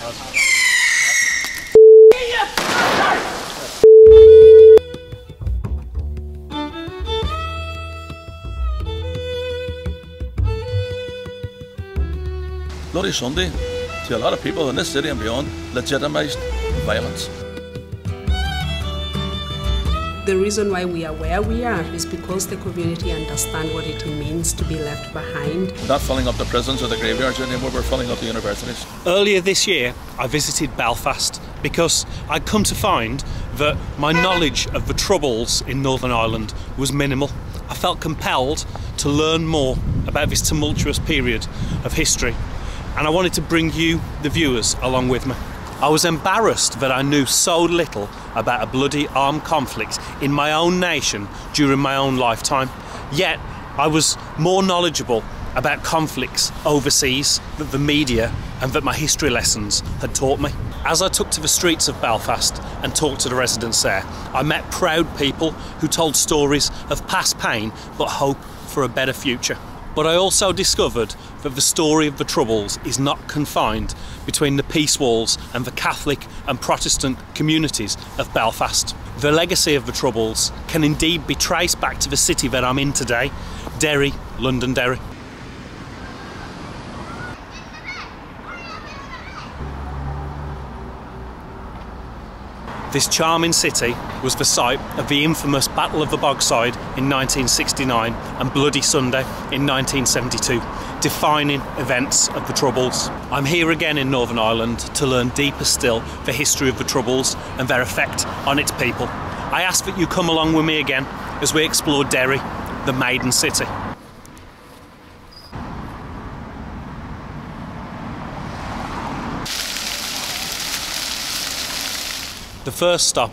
Bloody Sunday, to a lot of people in this city and beyond, legitimised violence. The reason why we are where we are is because the community understand what it means to be left behind. We're not filling up the prisons or the graveyards anymore, we're filling up the universities. Earlier this year, I visited Belfast because I'd come to find that my knowledge of the Troubles in Northern Ireland was minimal. I felt compelled to learn more about this tumultuous period of history, and I wanted to bring you, the viewers, along with me. I was embarrassed that I knew so little about a bloody armed conflict in my own nation during my own lifetime. Yet, I was more knowledgeable about conflicts overseas than the media and that my history lessons had taught me. As I took to the streets of Belfast and talked to the residents there, I met proud people who told stories of past pain but hope for a better future. But I also discovered that the story of the Troubles is not confined between the peace walls and the Catholic and Protestant communities of Belfast. The legacy of the Troubles can indeed be traced back to the city that I'm in today, Derry, Londonderry. This charming city was the site of the infamous Battle of the Bogside in 1969 and Bloody Sunday in 1972, defining events of the Troubles. I'm here again in Northern Ireland to learn deeper still the history of the Troubles and their effect on its people. I ask that you come along with me again as we explore Derry, the Maiden City. The first stop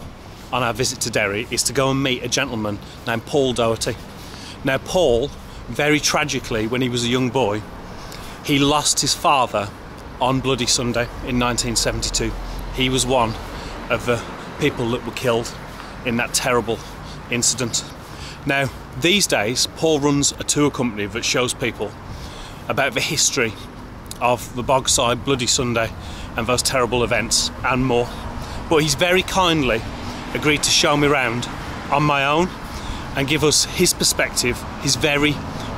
on our visit to Derry is to go and meet a gentleman named Paul Doherty. Now Paul, very tragically when he was a young boy, he lost his father on Bloody Sunday in 1972. He was one of the people that were killed in that terrible incident. Now these days Paul runs a tour company that shows people about the history of the Bogside, Bloody Sunday and those terrible events and more. But he's very kindly agreed to show me around on my own and give us his perspective, his very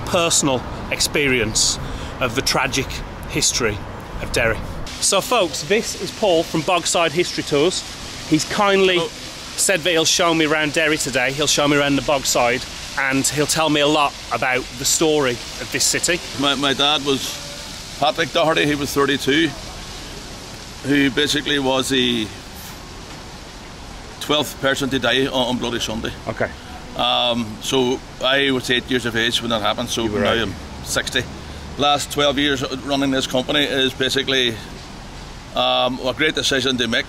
personal experience of the tragic history of Derry. So folks, this is Paul from Bogside History Tours. He's kindly said that he'll show me around Derry today. He'll show me around the Bogside and he'll tell me a lot about the story of this city. My dad was Patrick Doherty, he was 32, who basically was the 12th person to die on Bloody Sunday. Okay. So I was 8 years of age when that happened, so now I'm 60. Last 12 years running this company is basically a great decision to make.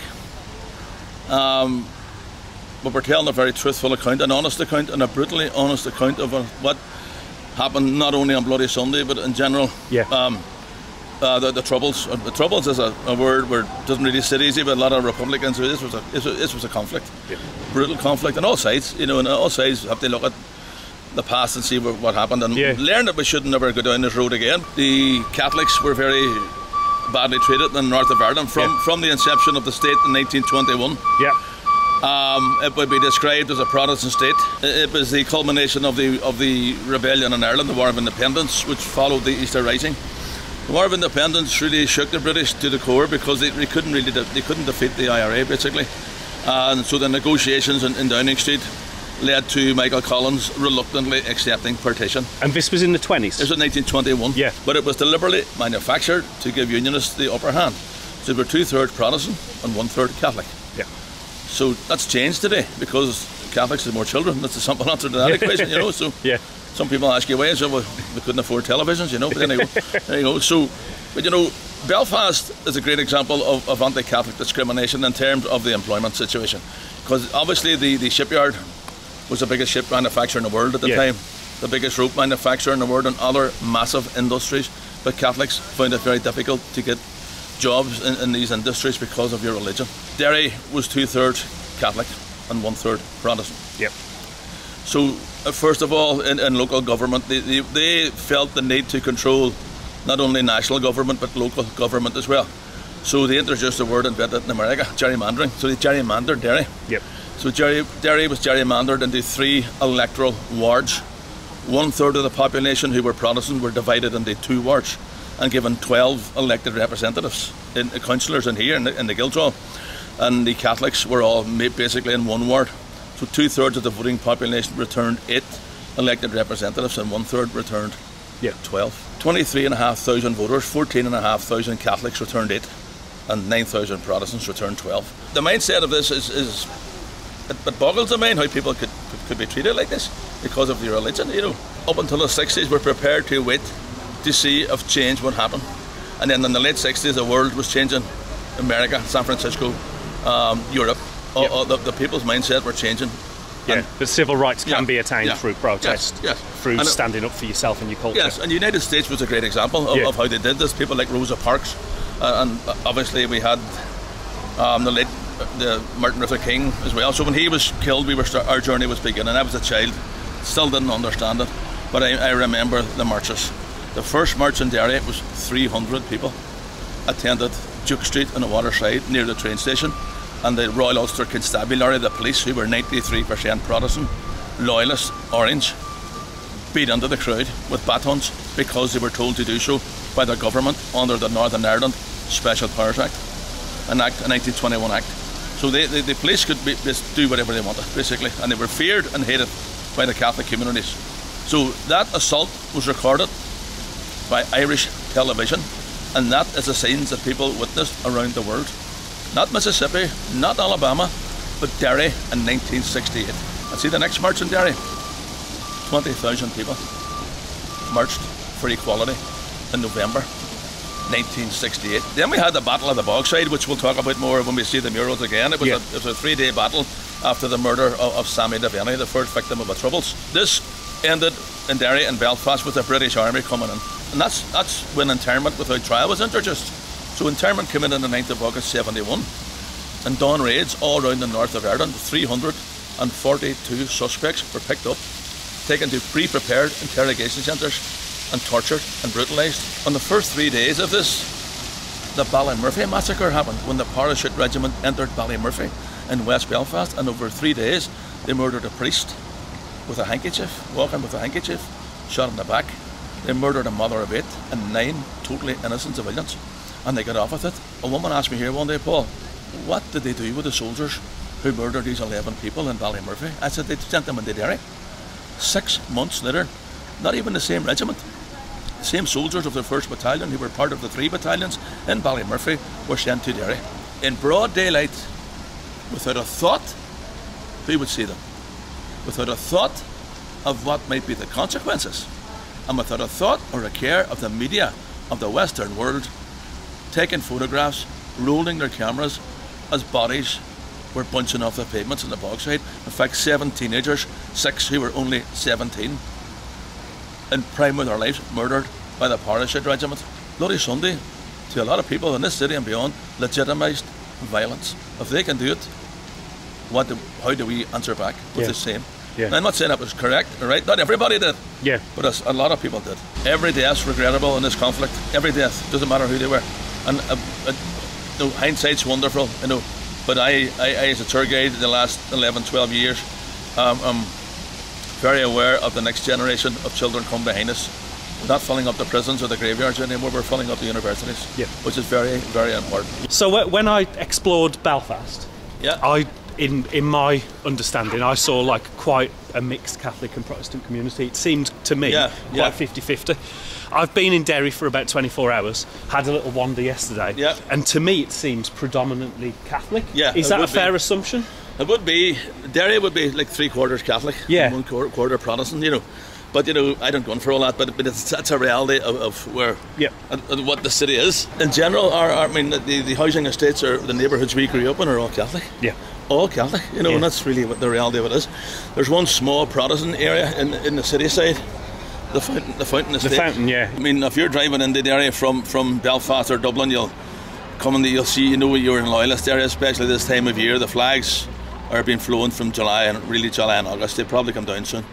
But we're telling a very truthful account, an honest account, and a brutally honest account of what happened not only on Bloody Sunday but in general. Yeah. The Troubles. The Troubles is a word where it doesn't really sit easy, but a lot of Republicans. This was a conflict, yeah. Brutal conflict on all sides. You know, and all sides have to look at the past and see what happened and learn that we should never go down this road again. The Catholics were very badly treated in the north of Ireland from the inception of the state in 1921. Yeah. It would be described as a Protestant state. It was the culmination of the rebellion in Ireland, the War of Independence, which followed the Easter Rising. The War of Independence really shook the British to the core because they couldn't defeat the IRA basically, and so the negotiations in Downing Street led to Michael Collins reluctantly accepting partition. And this was in the 20s? This was 1921. Yeah. But it was deliberately manufactured to give Unionists the upper hand. So they were 2/3 Protestant and 1/3 Catholic. Yeah. So that's changed today because Catholics have more children. That's a simple answer to that equation, you know. So yeah. Some people ask you why, so we couldn't afford televisions, you know, but anyway, there you go. So, but you know, Belfast is a great example of anti-Catholic discrimination in terms of the employment situation. Because obviously the shipyard was the biggest ship manufacturer in the world at the time, the biggest rope manufacturer in the world and other massive industries. But Catholics found it very difficult to get jobs in these industries because of your religion. Derry was 2/3 Catholic and 1/3 Protestant. Yep. So first of all, in local government, they felt the need to control not only national government but local government as well. So they introduced a word invented in America, gerrymandering. So they gerrymandered Derry. Yep. So Derry was gerrymandered into 3 electoral wards. 1/3 of the population who were Protestant were divided into 2 wards and given 12 elected representatives, councillors in here in the Guildhall. And the Catholics were all basically in 1 ward. So 2/3 of the voting population returned 8 elected representatives and 1/3 returned 12. 23,500 voters, 14,500 Catholics returned 8 and 9,000 Protestants returned 12. The mindset of this is it boggles the mind how people could be treated like this because of their religion, you know. Up until the 60s we're prepared to wait to see if change would happen. And then in the late 60s the world was changing. America, San Francisco, Europe, the people's mindset were changing. Yeah, but civil rights can be attained through protest, through and standing up for yourself and your culture. Yes, and the United States was a great example of how they did this. People like Rosa Parks, and obviously we had the Martin Luther King as well. So when he was killed, our journey was beginning. I was a child, still didn't understand it, but I remember the marches. The first march in Derry was 300 people attended Duke Street on the waterside near the train station, and the Royal Ulster Constabulary, the police, who were 93% Protestant, loyalist, orange, beat into the crowd with batons because they were told to do so by the government under the Northern Ireland Special Powers Act, a 1921 Act. So the police could just do whatever they wanted, basically, and they were feared and hated by the Catholic communities. So that assault was recorded by Irish television, and that is the scenes that people witnessed around the world. Not Mississippi, not Alabama, but Derry in 1968. And see the next march in Derry? 20,000 people marched for equality in November 1968. Then we had the Battle of the Bogside, which we'll talk about more when we see the murals again. It was a 3-day battle after the murder of Sammy Devaney, the first victim of the Troubles. This ended in Derry and Belfast with the British Army coming in. And that's when internment without trial was introduced. So internment came in on the 9th of August 71. And dawn raids all around the north of Ireland. 342 suspects were picked up, taken to pre-prepared interrogation centres and tortured and brutalised. On the first 3 days of this, the Ballymurphy massacre happened when the Parachute Regiment entered Ballymurphy in West Belfast, and over 3 days they murdered a priest with a handkerchief, walking with a handkerchief, shot in the back. They murdered a mother of 8 and 9 totally innocent civilians, and they got off with it. A woman asked me here one day, Paul, what did they do with the soldiers who murdered these 11 people in Ballymurphy? I said they sent them into Derry. 6 months later, not even the same regiment, the same soldiers of the 1st Battalion who were part of the 3 battalions in Ballymurphy were sent to Derry. In broad daylight, without a thought, who would see them? Without a thought of what might be the consequences, and without a thought or a care of the media of the Western world taking photographs, rolling their cameras as bodies were bunching off the pavements in the Bogside. In fact, 7 teenagers, 6 who were only 17, in prime of their lives, murdered by the Parachute Regiment. Bloody Sunday, to a lot of people in this city and beyond, legitimised violence. If they can do it, how do we answer back with the same? Yeah. Now, I'm not saying that was correct, right? Not everybody did. Yeah. But a lot of people did. Every death's regrettable in this conflict. Every death, doesn't matter who they were. And hindsight's wonderful, you know. But I as a tour guide in the last 11, 12 years, I'm very aware of the next generation of children come behind us. We're not filling up the prisons or the graveyards anymore, we're filling up the universities, which is very, very important. So when I explored Belfast, in my understanding, I saw like quite a mixed Catholic and Protestant community. It seemed to me quite 50-50. I've been in Derry for about 24 hours, had a little wander yesterday, and to me it seems predominantly Catholic. Is that a fair assumption? It would be. Derry would be like 3/4 Catholic, and 1/4 Protestant, you know. But you know, I don't go in for all that. But that's a reality of where and what the city is in general. I mean, the housing estates or the neighbourhoods we grew up in are all Catholic. All Catholic, you know, and that's really what the reality of it is. There's one small Protestant area in the city side, the Fountain Estate. The Fountain, I mean, if you're driving into the area from Belfast or Dublin, you'll see, you know, you're in Loyalist area, especially this time of year. The flags are being flown from July and August. They probably come down soon,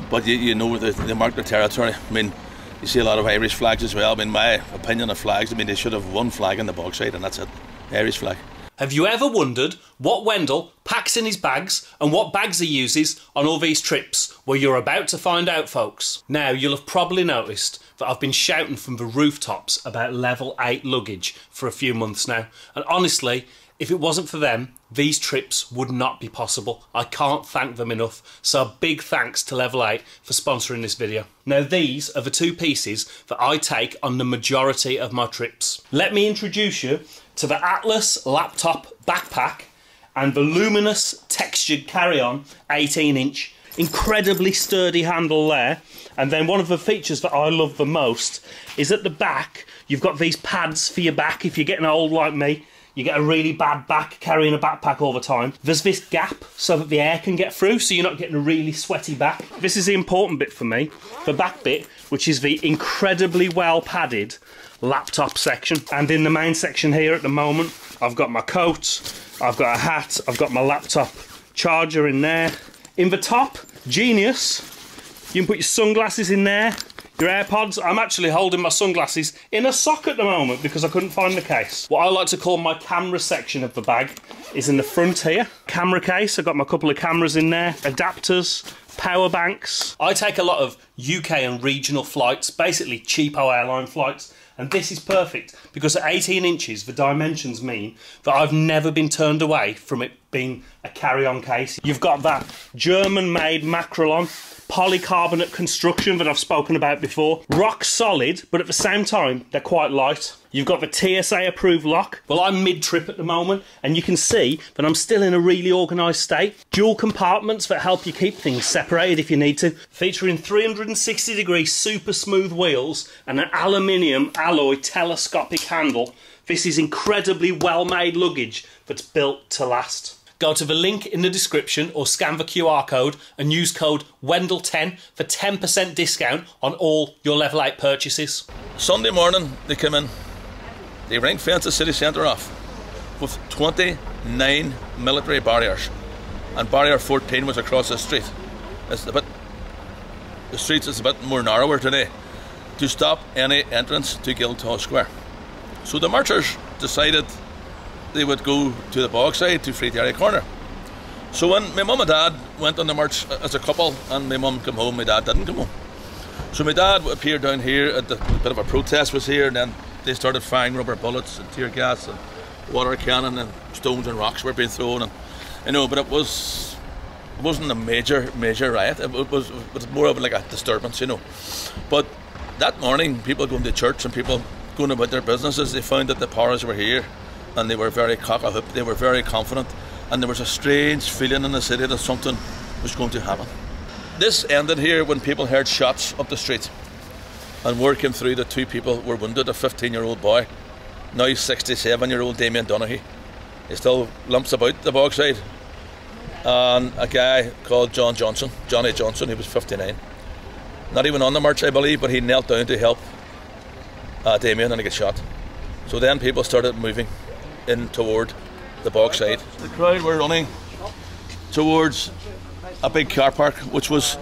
but you know they mark their territory. I mean, You see a lot of Irish flags as well. I mean, my opinion of flags, I mean, they should have one flag in the Bogside and that's it, Irish flag. Have you ever wondered what Wendell packs in his bags and what bags he uses on all these trips? Well, you're about to find out, folks. Now, you'll have probably noticed that I've been shouting from the rooftops about level 8 luggage for a few months now. And honestly, if it wasn't for them, these trips would not be possible. I can't thank them enough. So a big thanks to Level 8 for sponsoring this video. Now, these are the two pieces that I take on the majority of my trips. Let me introduce you to the Atlas laptop backpack and the luminous textured carry-on 18-inch. Incredibly sturdy handle there. And then one of the features that I love the most is at the back, you've got these pads for your back if you're getting old like me. You get a really bad back carrying a backpack all the time. There's this gap so that the air can get through, so you're not getting a really sweaty back. This is the important bit for me, the back bit, which is the incredibly well padded laptop section. And in the main section here at the moment, I've got my coat, I've got a hat, I've got my laptop charger in there. In the top, genius, you can put your sunglasses in there, your AirPods. I'm actually holding my sunglasses in a sock at the moment because I couldn't find the case. What I like to call my camera section of the bag is in the front here. Camera case, I've got my couple of cameras in there, adapters, power banks. I take a lot of UK and regional flights, basically cheapo airline flights, and this is perfect because at 18 inches the dimensions mean that I've never been turned away from it being a carry-on case. You've got that German-made Macrolon polycarbonate construction that I've spoken about before. Rock solid, but at the same time, they're quite light. You've got the TSA approved lock. Well, I'm mid-trip at the moment, and you can see that I'm still in a really organised state. Dual compartments that help you keep things separated if you need to. Featuring 360-degree super smooth wheels and an aluminium alloy telescopic handle. This is incredibly well-made luggage that's built to last. Go to the link in the description or scan the QR code and use code WENDELL10 for 10% discount on all your Level 8 purchases. Sunday morning, they come in. They ring fence the city centre off with 29 military barriers. And barrier 14 was across the street. The streets is a bit more narrower today to stop any entrance to Guildhall Square. So the marchers decided they would go to the Bogside to Free Derry Corner. So when my mum and dad went on the march as a couple and my mum came home, my dad didn't come home. So my dad appeared down here at the bit of a protest was here, and then they started firing rubber bullets and tear gas and water cannon and stones and rocks were being thrown, and you know, but it wasn't a major riot. It was more of like a disturbance, you know. But that morning, people going to church and people going about their businesses, they found that the powers were here. And they were very cock-a-hoop, they were very confident, and there was a strange feeling in the city that something was going to happen. This ended here when people heard shots up the street, and word came through that 2 people were wounded, a 15-year-old boy, now 67-year-old Damien Donaghy. He still lumps about the Bogside, and a guy called Johnny Johnson, he was 59. Not even on the march, I believe, but he knelt down to help Damien, and he got shot. So then people started moving in toward the Bogside. The crowd were running towards a big car park, which was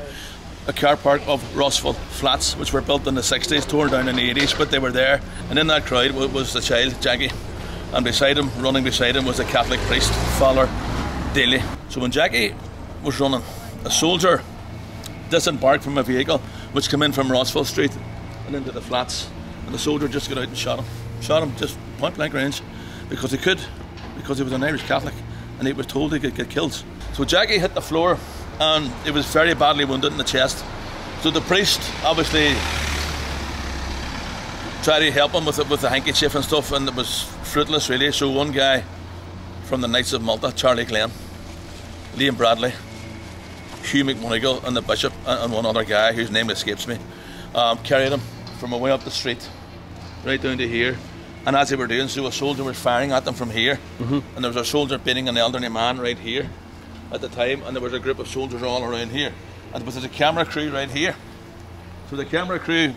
a car park of Rossville flats, which were built in the 60s, torn down in the 80s, but they were there. And in that crowd was the child, Jackie, and running beside him, was a Catholic priest, Father Daly. So when Jackie was running, a soldier disembarked from a vehicle which came in from Rossville Street and into the flats, and the soldier just got out and shot him just point blank range because he could, because he was an Irish Catholic and he was told he could get killed. So Jackie hit the floor and he was very badly wounded in the chest. So the priest obviously tried to help him with the handkerchief and stuff, and it was fruitless really. So one guy from the Knights of Malta, Charlie Glenn, Liam Bradley, Hugh McMonigal and the bishop and one other guy whose name escapes me, carried him from away up the street right down to here. And as they were doing so, a soldier was firing at them from here. And there was a soldier beating an elderly man right here at the time, and there was a group of soldiers all around here. And there was a camera crew right here. So the camera crew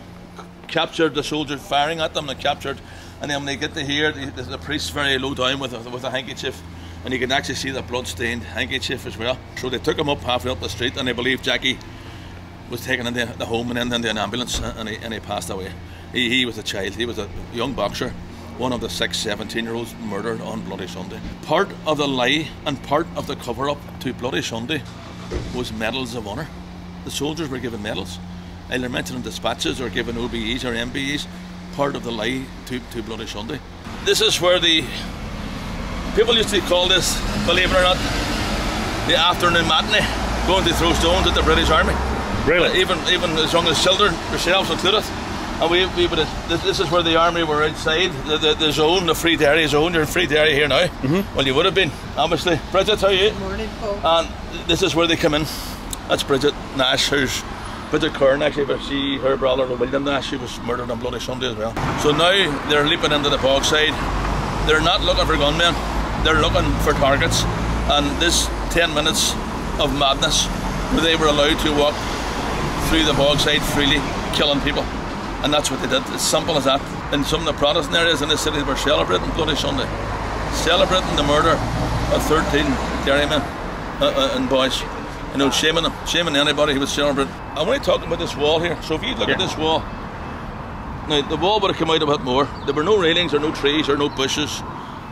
captured the soldier firing at them, and then when they get to here, the priest's very low down with a handkerchief, and you can actually see the blood-stained handkerchief as well. So they took him up halfway up the street, and they believe Jackie was taken into the home and then into an ambulance, and he passed away. He was a child. He was a young boxer, one of the 17-year-olds murdered on Bloody Sunday. Part of the lie and part of the cover-up to Bloody Sunday was medals of honour. The soldiers were given medals, either mentioned in dispatches or given OBEs or MBEs. Part of the lie to Bloody Sunday. This is where the people used to call this, believe it or not, the afternoon matinee, going to throw stones at the British Army. Really? Even as young as children, yourselves included. And we would have, this is where the army were outside the zone, the Free Derry zone. You're in Free Derry here now. Well, you would have been, obviously. Bridget, how are you? Morning, Paul. And this is where they come in. That's Bridget Nash, who's Bridget Kern, actually, but her brother William Nash, she was murdered on Bloody Sunday as well. So now they're leaping into the bogside. They're not looking for gunmen, they're looking for targets. And this 10 minutes of madness where they were allowed to walk through the bogside freely, killing people. And that's what they did, as simple as that. In some of the Protestant areas in the city were celebrating Bloody Sunday, celebrating the murder of 13 Derrymen and boys. You know, shaming them, shaming anybody who was celebrating. I want to talk about this wall here. So if you look at this wall, now the wall would have come out a bit more. There were no railings or no trees or no bushes,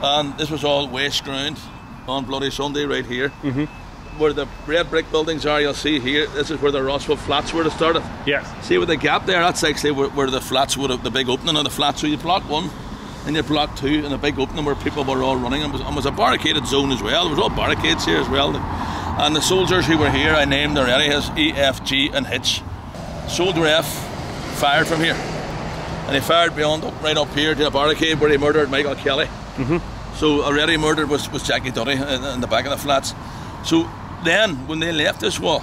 and this was all waste ground on Bloody Sunday right here. Where the red brick buildings are, you'll see here, this is where the Rossville Flats would have started. Yes. See with the gap there, that's actually where the flats would have, the big opening of the flats. So you block one, and you block two, and a big opening where people were all running. And it was a barricaded zone as well. There was all barricades here as well. And the soldiers who were here, I named already as E, F, G and H. Soldier F fired from here. And he fired beyond, right up here to a barricade where he murdered Michael Kelly. So already murdered was Jackie Duddy in the back of the flats. So then, when they left this wall,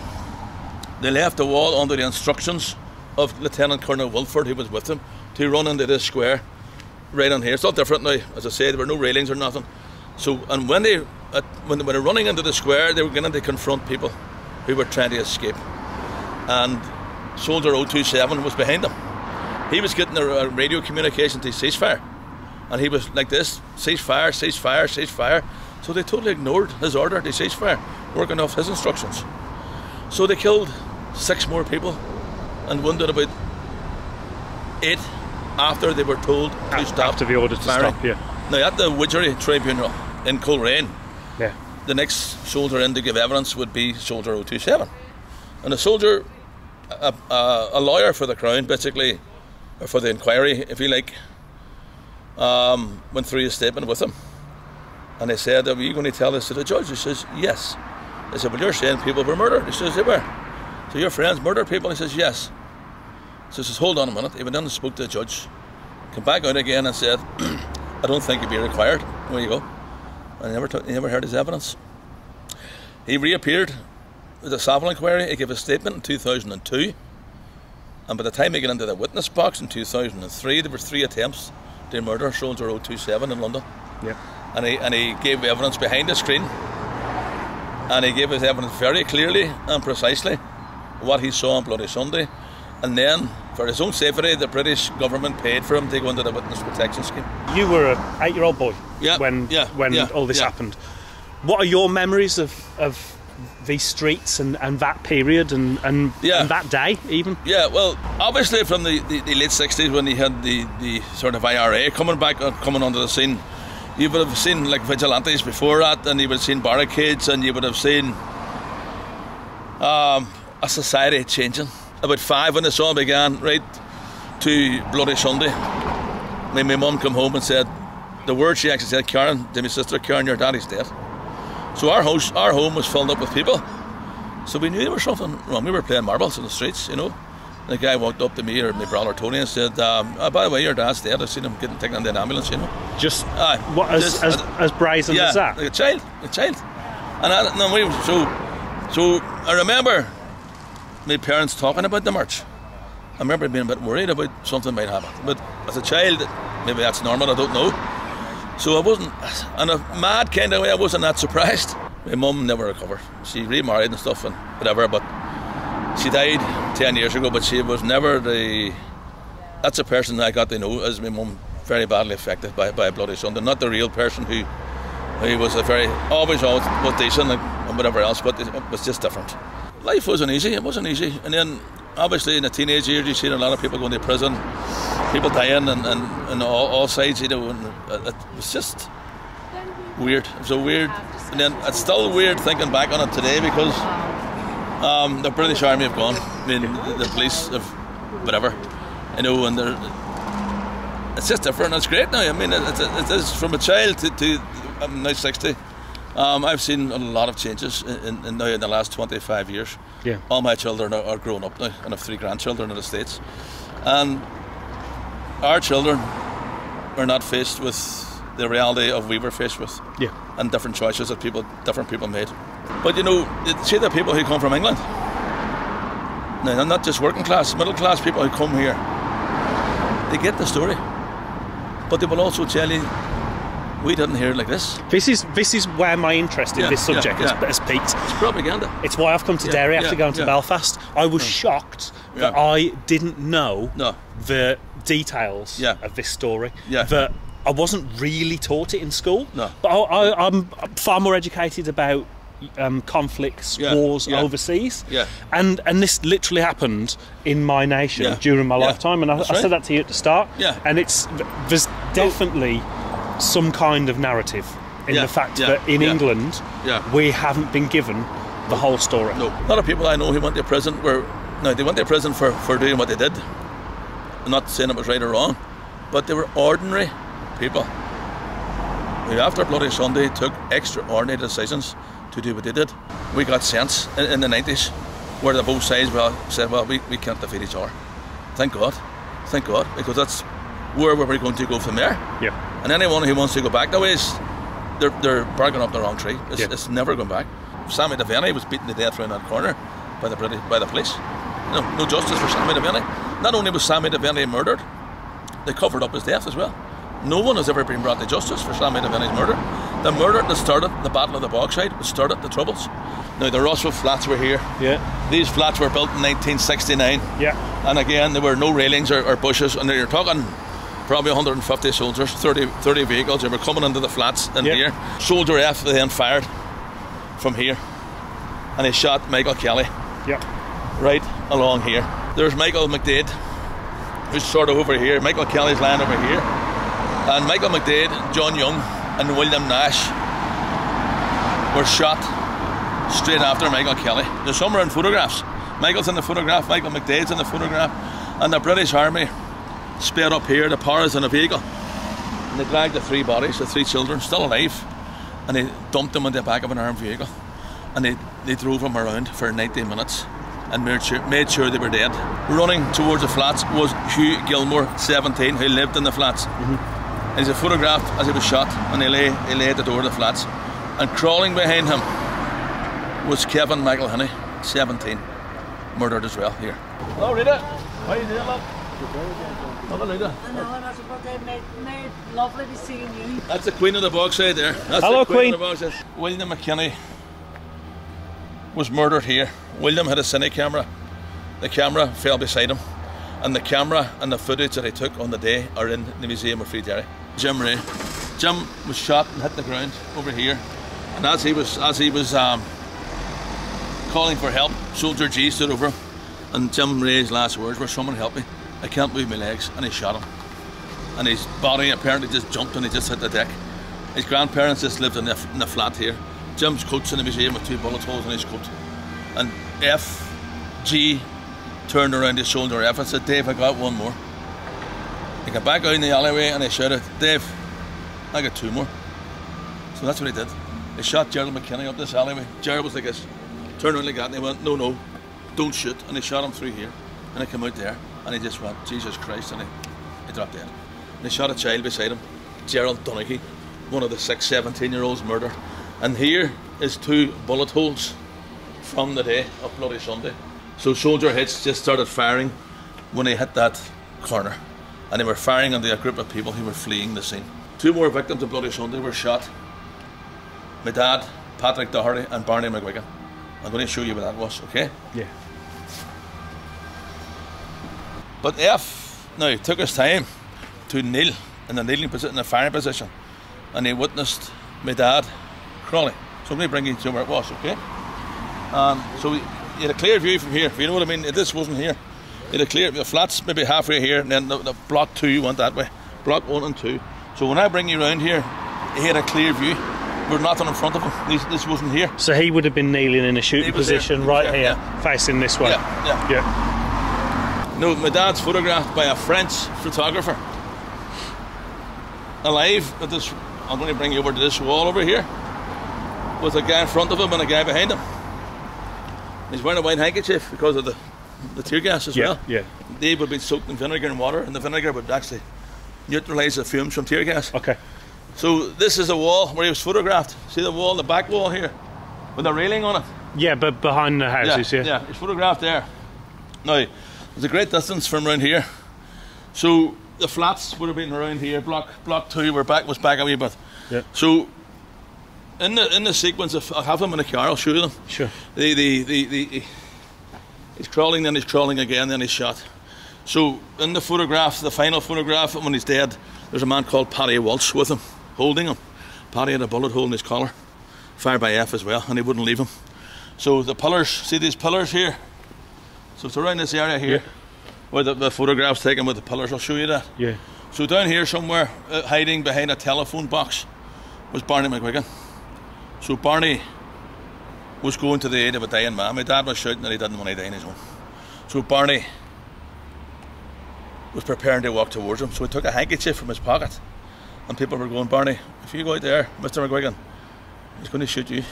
they left the wall under the instructions of Lieutenant Colonel Wilford, who was with them, to run into this square right on here. It's not different now. As I said, there were no railings or nothing. So, and when they were running into the square, they were going to confront people who were trying to escape. And Soldier 027 was behind them. He was getting a radio communication to ceasefire. And he was like this, ceasefire, ceasefire, ceasefire. So they totally ignored his order to ceasefire, working off his instructions. So they killed 6 more people and wounded about 8 after they were told to stop. After the order to firing. stop, yeah. Now at the Widgery Tribunal in Coleraine, Yeah. the next soldier in to give evidence would be Soldier 027. And a soldier, a lawyer for the Crown, basically, or for the inquiry, if you like, went through his statement with him. And they said, are you going to tell this to the judge? He says, yes. They said, well, you're saying people were murdered. He says, they were. So your friends murdered people? He says, yes. So he says, hold on a minute. He went in and spoke to the judge, came back out again and said, I don't think you'd be required. Where you go? And he never heard his evidence. He reappeared with a Savile inquiry. He gave a statement in 2002. And by the time he got into the witness box in 2003, there were 3 attempts to murder Soldier 027 in London. Yeah. And he gave evidence behind the screen. And he gave his evidence very clearly and precisely what he saw on Bloody Sunday. And then, for his own safety, the British government paid for him to go into the witness protection scheme. You were an 8-year-old boy when all this yeah. happened. What are your memories of these streets and that period and that day even? Yeah, well, obviously from the late 60s when you had the sort of IRA coming onto the scene, you would have seen like vigilantes before that, and you would have seen barricades, and you would have seen a society changing. About 5 when this all began, right to Bloody Sunday, my mum came home and said, the word she actually said, Karen, to my sister, Karen, your daddy's dead. So our home was filled up with people. So we knew there was something wrong. We were playing marbles in the streets, you know. And the guy walked up to me, or my brother Tony, and said, by the way, your dad's dead. I've seen him getting taken into an ambulance, you know. Just as brazen as that? Like a child. So I remember my parents talking about the march. I remember being a bit worried about something might happen. But as a child, maybe that's normal, I don't know. So I wasn't, in a mad kind of way, I wasn't that surprised. My mum never recovered. She remarried and stuff and whatever, but she died 10 years ago, but she was never that's a person I got to know as my mum, very badly affected by Bloody Sunday. Not the real person who was always was decent and whatever else, but it was just different. Life wasn't easy, it wasn't easy. And then obviously in the teenage years, you've seen a lot of people going to prison, people dying, and all sides, you know, and it was just weird. It was so weird, and then it's still weird thinking back on it today because the British Army have gone. I mean, the police have whatever, you know, and it's just different. It's great now. I mean, it is from a child to I'm now 60. I've seen a lot of changes in the last 25 years. Yeah. All my children are grown up now, and I have 3 grandchildren in the States. And our children are not faced with the reality of we were faced with. Yeah. And different choices that different people made. But you know, see the people who come from England. Now, not just working class, middle class people who come here. They get the story, but they will also tell you, we didn't hear it like this. This is where my interest in this subject has peaked. It's propaganda. It's why I've come to Derry after going to Belfast. I was shocked that I didn't know the details of this story. That I wasn't really taught it in school. No. But I'm far more educated about conflicts, wars overseas. And this literally happened in my nation during my lifetime. And I said that to you at the start. And there's definitely some kind of narrative in the fact that in England we haven't been given the whole story. No. A lot of people I know who went to prison they went to prison for doing what they did. I'm not saying it was right or wrong, but they were ordinary people who after Bloody Sunday took extraordinary decisions to do what they did. We got sense in the 90s where the both sides said, well, we can't defeat each other. Thank God, because that's where we're going to go from there. And anyone who wants to go back that way they're barking up the wrong tree. It's never going back. Sammy Devaney was beaten to death around that corner by the police. No justice for Sammy Devaney. Not only was Sammy Devaney murdered, they covered up his death as well. No one has ever been brought to justice for Sammy Devaney's murder. The murder that started the Battle of the Bogside, which started the Troubles. Now the Rossville flats were here. These flats were built in 1969. And again, there were no railings or bushes, and you're talking probably 150 soldiers, 30 vehicles. They were coming into the flats in here. Soldier F then fired from here, and he shot Michael Kelly right along here. There's Michael McDade, who's sort of over here. Michael Kelly's lying over here, and Michael McDade, John Young and William Nash were shot straight after Michael Kelly. There's some are in photographs. Michael's in the photograph, Michael McDade's in the photograph, and the British Army sped up here, the Powers in a vehicle, and they dragged the 3 bodies, the 3 children still alive, and they dumped them in the back of an armed vehicle, and they drove them around for 90 minutes and made sure they were dead. Running towards the flats was Hugh Gilmore, 17, who lived in the flats. And he's photographed as he was shot, and he lay at the door of the flats, and crawling behind him was Kevin McElhinney, 17, murdered as well here. Hello Rita, how are you doing, love? Hello Rita. Mate, lovely to see you. That's the Queen of the Bogside there. That's Hello, the Queen. Of the Bogside. William McKinney was murdered here. William had a cine camera. The camera fell beside him, and the camera and the footage that he took on the day are in the Museum of Free Derry. Jim Ray. Jim was shot and hit the ground over here, and as he was calling for help, Soldier G stood over him, and Jim Ray's last words were, "Someone help me, I can't move my legs," and he shot him. And his body apparently just jumped and he just hit the deck. His grandparents just lived in the flat here. Jim's coat's in the museum with 2 bullet holes in his coat. And G turned around his shoulder F and said, "Dave, I got one more." He got back out in the alleyway and he shouted, "Dave, I got 2 more." So that's what he did. He shot Gerald McKinney up this alleyway. Gerald was like this, turned around like that, and he went, "No, don't shoot." And he shot him through here. And he came out there and he just went, "Jesus Christ," and he dropped dead. And he shot a child beside him, Gerald Donaghy, one of the 6 17-year-olds murdered. And here is 2 bullet holes from the day of Bloody Sunday. So Soldier Hitch just started firing when he hit that corner, and they were firing into a group of people who were fleeing the scene. 2 more victims of Bloody Sunday were shot. My dad, Patrick Doherty, and Barney McGuigan. I'm going to show you what that was, okay? Yeah. But F now took his time to kneel in the kneeling position, in the firing position, and he witnessed my dad crawling. So I'm going to bring you to where it was, okay? So you had a clear view from here, if you know what I mean. This wasn't here. It had clear the flats maybe halfway here, and then the block 2 went that way. Block 1 and 2. So when I bring you around here, he had a clear view. We're nothing in front of him. This wasn't here. So he would have been kneeling in a shooting position right here, facing this way. Yeah. No, my dad's photographed by a French photographer. Alive at this. I'm going to bring you over to this wall over here, with a guy in front of him and a guy behind him. He's wearing a white handkerchief because of the tear gas as well. Yeah. They would be soaked in vinegar and water, and the vinegar would actually neutralise the fumes from tear gas. Okay. So this is the wall where he was photographed. See the wall, the back wall here, with a railing on it? Yeah, but behind the houses, Yeah, he's photographed there. Now, there's a great distance from around here. So the flats would have been around here. Block 2 was back a wee bit. Yeah. So in the sequence of, I'll have him in a car, I'll show you them. Sure. He's crawling, then he's crawling again, then he's shot. So in the photograph, the final photograph when he's dead, there's a man called Paddy Walsh with him, holding him. Paddy had a bullet hole in his collar, fired by F as well, and he wouldn't leave him. So the pillars, see these pillars here? So it's around this area here, where the photograph's taken with the pillars. I'll show you that. Yeah. So down here somewhere, hiding behind a telephone box, was Barney McGuigan. So Barney was going to the aid of a dying man. My dad was shouting that he didn't want to die on his own. So Barney was preparing to walk towards him. So he took a handkerchief from his pocket, and people were going, Barney, if you go out there, Mr. McGuigan, he's going to shoot you.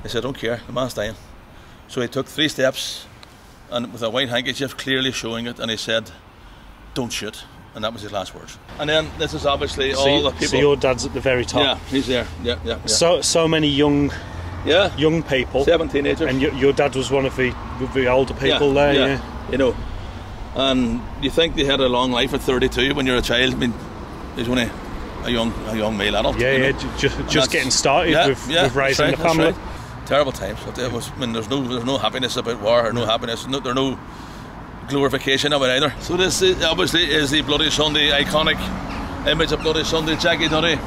He said, I don't care, the man's dying. So he took 3 steps, and with a white handkerchief clearly showing it, and he said, don't shoot. And that was his last words. And then this is obviously all the people. So your dad's at the very top. Yeah, he's there. Yeah. So many young people. 7 teenagers. And your dad was one of the older people there. Yeah. You know, and you think they had a long life at 32 when you're a child. I mean, he's only a young male adult. Yeah, just getting started with raising the family. Right. Terrible times. It was. I mean, there's no happiness about war, or no happiness. There's no glorification of it either. So this obviously is the Bloody Sunday iconic image of Bloody Sunday. Jackie Doherty,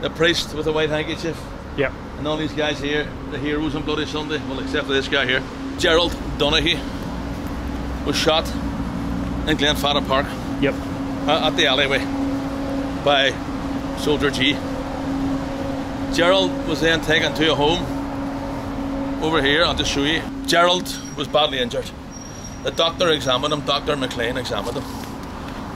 the priest with a white handkerchief. Yep. And all these guys here, the heroes on Bloody Sunday. Well, except for this guy here, Gerald Donaghy, was shot in Glenfarra Park. Yep. At the alleyway by Soldier G. Gerald was then taken to a home over here. I'll just show you. Gerald was badly injured. The doctor examined him, Dr. McLean examined him.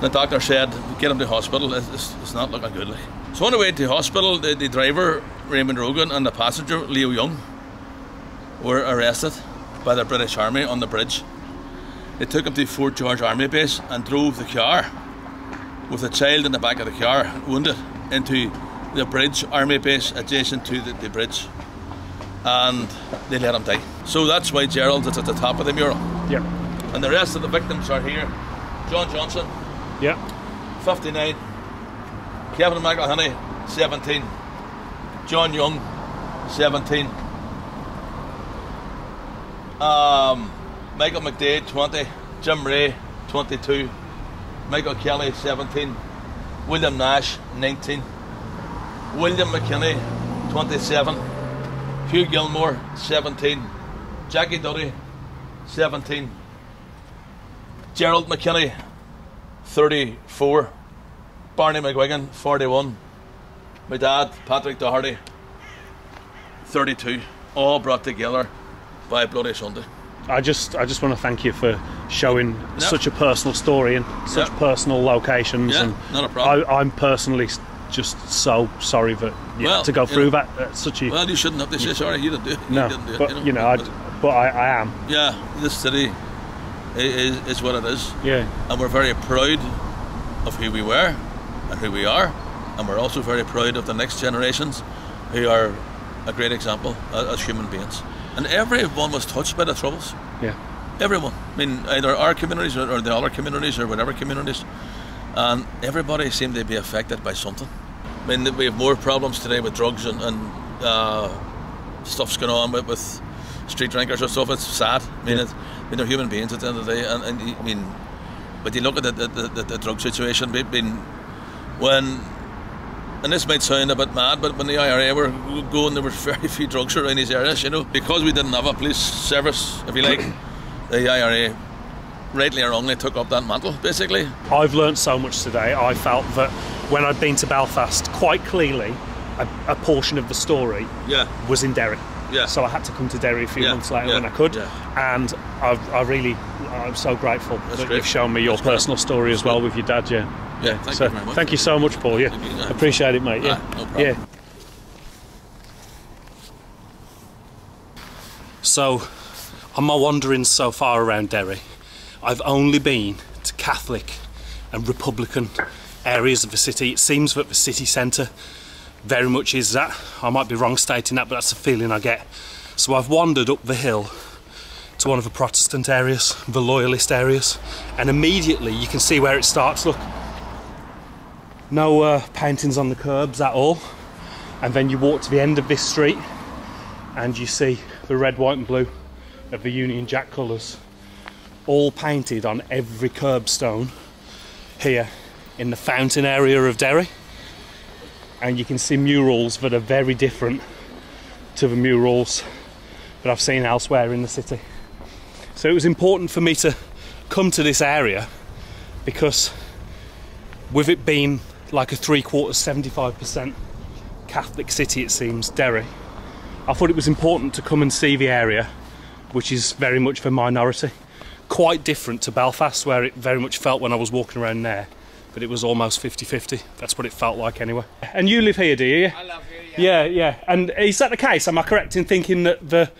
The doctor said, get him to hospital, it's not looking good. So on the way to hospital, the driver, Raymond Rogan, and the passenger, Leo Young, were arrested by the British Army on the bridge. They took him to Fort George Army Base and drove the car with a child in the back of the car, wounded, into the bridge, Army Base, adjacent to the bridge. And they let him die. So that's why Gerald is at the top of the mural. Yep. And the rest of the victims are here. John Johnson, 59. Kevin McElhinney, 17. John Young, 17. Michael McDade, 20. Jim Ray, 22. Michael Kelly, 17. William Nash, 19. William McKinney, 27. Hugh Gilmore, 17. Jackie Doherty, 17. Gerald McKinney, 34. Barney McGuigan, 41. My dad, Patrick Doherty, 32. All brought together by Bloody Sunday. I just want to thank you for showing such a personal story in such personal locations. Yeah, and not a problem. I'm personally just so sorry that you had to go through that at such a... Well, you shouldn't have to say sorry. You didn't do it. No, you didn't do but it, but I am. Yeah, this city is what it is. Yeah. And we're very proud of who we were and who we are, and we're also very proud of the next generations who are a great example as human beings. And everyone was touched by the Troubles. Yeah. Everyone. I mean, either our communities or the other communities or whatever communities. And everybody seemed to be affected by something. I mean, we have more problems today with drugs and stuff's going on with street drinkers or stuff. It's sad. I mean, they're human beings at the end of the day. And I mean, but you look at the drug situation, and this might sound a bit mad, but when the IRA were going, there were very few drugs around these areas, you know. Because we didn't have a police service, if you like, the IRA rightly or wrongly, took up that mantle, basically. I've learnt so much today. I felt that when I'd been to Belfast, quite clearly, a portion of the story was in Derry. Yeah. So I had to come to Derry a few months later when I could, and I'm so grateful that you've shown me your personal story as well with your dad. Yeah. Thank you very much. Thank you so much, Paul. Yeah, appreciate it, mate. Yeah, no problem. Yeah. So, on my wanderings so far around Derry, I've only been to Catholic and Republican areas of the city. It seems that the city centre very much is that. I might be wrong stating that, but that's the feeling I get. So I've wandered up the hill to one of the Protestant areas, the Loyalist areas, and immediately you can see where it starts. Look, no paintings on the curbs at all, and then you walk to the end of this street and you see the red, white and blue of the Union Jack colours all painted on every curbstone here in the fountain area of Derry. And you can see murals that are very different to the murals that I've seen elsewhere in the city. So it was important for me to come to this area because with it being like a 75% Catholic city, it seems, Derry, I thought it was important to come and see the area, which is very much the minority. Quite different to Belfast, where it very much felt when I was walking around there, but it was almost 50-50. That's what it felt like anyway. And you live here, do you? I live here, Yeah. And is that the case? Am I correct in thinking that the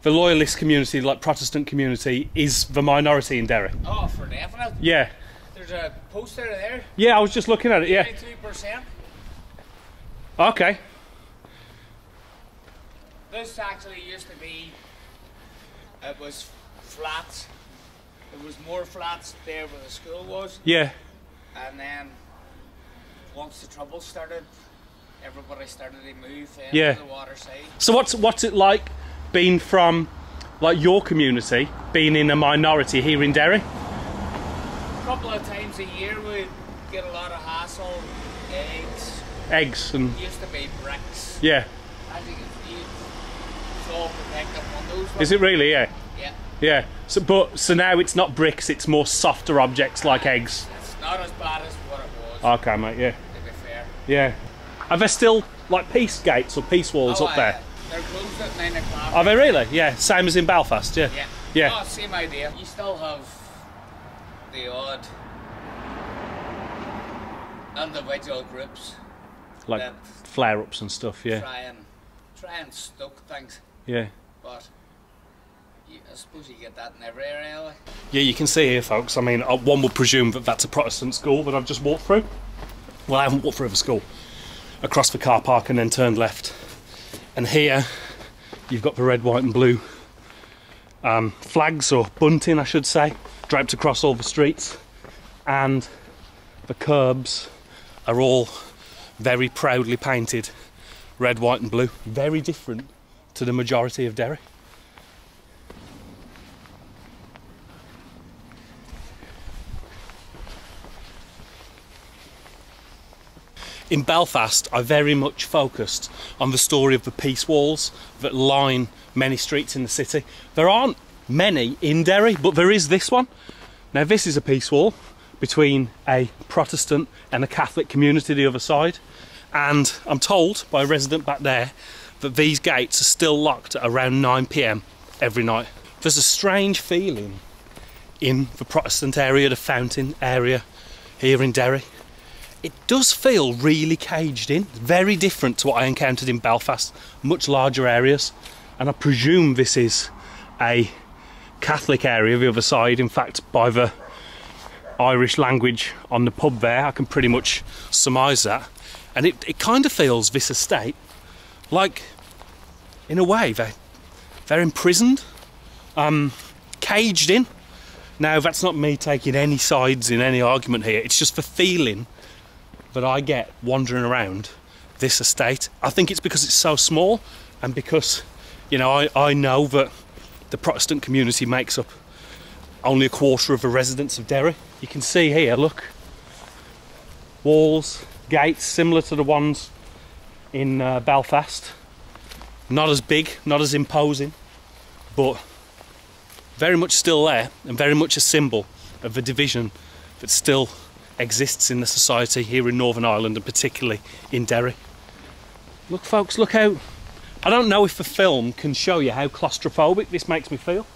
Loyalist community, like Protestant community, is the minority in Derry? Oh, for definite. Yeah. There's a poster there. Yeah, I was just looking at it, yeah. 22%. Okay. This actually used to be, it was flats. There was more flats there where the school was. Yeah. And then once the trouble started, everybody started to move Yeah. into the water side. So what's it like being from like your community, being in a minority here in Derry? A couple of times a year we'd get a lot of hassle, Eggs and It used to be bricks. yeah. As you can see, it's all protected windows. Is it really? Yeah. Yeah. Yeah. So now it's not bricks, it's more softer objects like eggs. It's not as bad as what it was, Okay, mate, yeah. to be fair. Yeah. Are there still like peace gates or peace walls up there? They're closed at 9 o'clock. Are they really? Yeah, same as in Belfast, yeah. Yeah. Yeah. Oh, same idea. You still have the odd individual groups Like that flare-ups and stuff, yeah. try and stoke things, Yeah. but I suppose you get that in every area. Like. Yeah, you can see here, folks. I mean, one would presume that that's a Protestant school that I've just walked through. Well, I haven't walked through the school. Across the car park and then turned left. And here, you've got the red, white and blue flags, or bunting, I should say, draped across all the streets. And the curbs are all very proudly painted red, white and blue. Very different to the majority of Derry. In Belfast, I very much focused on the story of the peace walls that line many streets in the city. There aren't many in Derry, but there is this one. Now this is a peace wall between a Protestant and a Catholic community the other side. And I'm told by a resident back there that these gates are still locked at around 9 PM every night. There's a strange feeling in the Protestant area, the fountain area here in Derry. It does feel really caged in, very different to what I encountered in Belfast, much larger areas. And I presume this is a Catholic area the other side. In fact, by the Irish language on the pub there, I can pretty much surmise that. And it kind of feels, this estate, like, in a way, they're imprisoned, caged in. Now, that's not me taking any sides in any argument here, it's just the feeling that I get wandering around this estate. I think it's because it's so small, and because, you know, I know that the Protestant community makes up only a quarter of the residents of Derry. You can see here, look, walls, gates similar to the ones in Belfast. Not as big, not as imposing, but very much still there, and very much a symbol of the division that still exists in the society here in Northern Ireland, and particularly in Derry. Look folks, look out. I don't know if the film can show you how claustrophobic this makes me feel.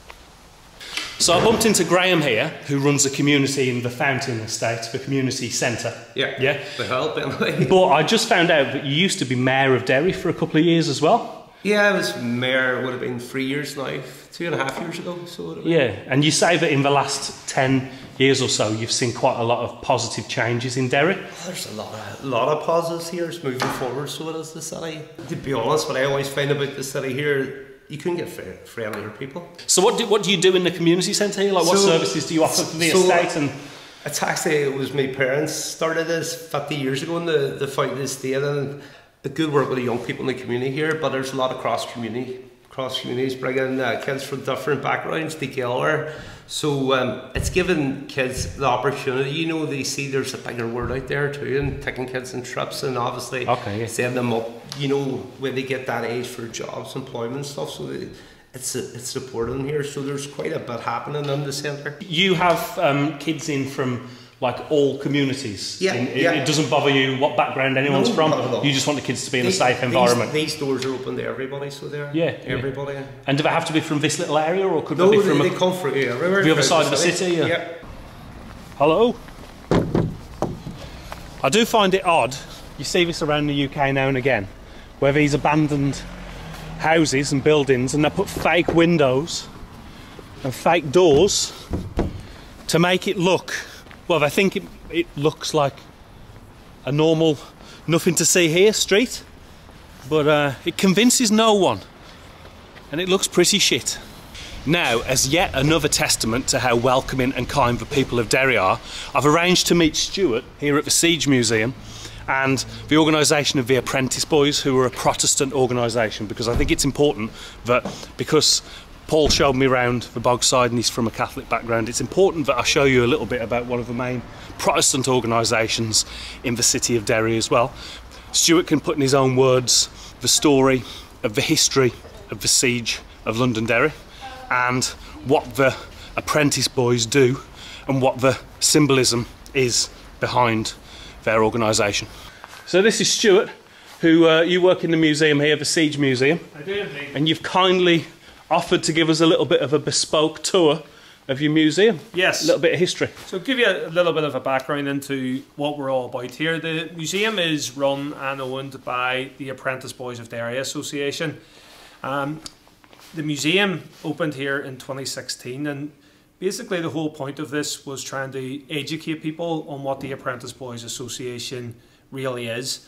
So I bumped into Graham here, who runs a community in the Fountain Estate, the community centre. Yeah, they help anyway. But I just found out that you used to be Mayor of Derry for a couple of years as well. Yeah, I was Mayor, would have been 3 years now, 2.5 years ago. So yeah, and you say that in the last 10 years or so you've seen quite a lot of positive changes in Derry. There's a lot of positives here. It's moving forward, so it is the city. To be honest, what I always find about the city here, you couldn't get friendlier people. So what do you do in the community centre here? Like what services do you offer for the estate? And it's actually, it was my parents started this 50 years ago in the Fountain Estate, and the good work with the young people in the community here, but there's a lot of cross communities bringing kids from different backgrounds together. So it's giving kids the opportunity, you know, they see there's a bigger world out there too, and taking kids on trips, and obviously setting them up, you know, when they get that age for jobs, employment stuff. So it's supporting here. So there's quite a bit happening in the centre. You have kids in from like all communities. Yeah, It doesn't bother you what background anyone's from. You just want the kids to be in a safe environment. These doors are open to everybody, so they're everybody. And do they have to be from this little area, or could they be from they come from everywhere? The other side of the city. Yeah. Hello. I do find it odd. You see this around the UK now and again, where these abandoned houses and buildings, and they put fake windows and fake doors to make it look. Well, I think it looks like a normal, nothing to see here street, but it convinces no one, and it looks pretty shit. Now, as yet another testament to how welcoming and kind the people of Derry are, I've arranged to meet Stuart here at the Siege Museum and the organisation of the Apprentice Boys, who are a Protestant organisation, because I think it's important that, because Paul showed me around the Bogside and he's from a Catholic background, it's important that I show you a little bit about one of the main Protestant organisations in the city of Derry as well. Stuart can put in his own words the story of the history of the siege of Londonderry and what the Apprentice Boys do and what the symbolism is behind their organisation. So this is Stuart, who you work in the museum here, the Siege Museum. I do indeed. And you've kindly offered to give us a little bit of a bespoke tour of your museum. Yes. A little bit of history. So give you a little bit of a background into what we're all about here. The museum is run and owned by the Apprentice Boys of Derry Association. The museum opened here in 2016, and basically the whole point of this was trying to educate people on what the Apprentice Boys Association really is.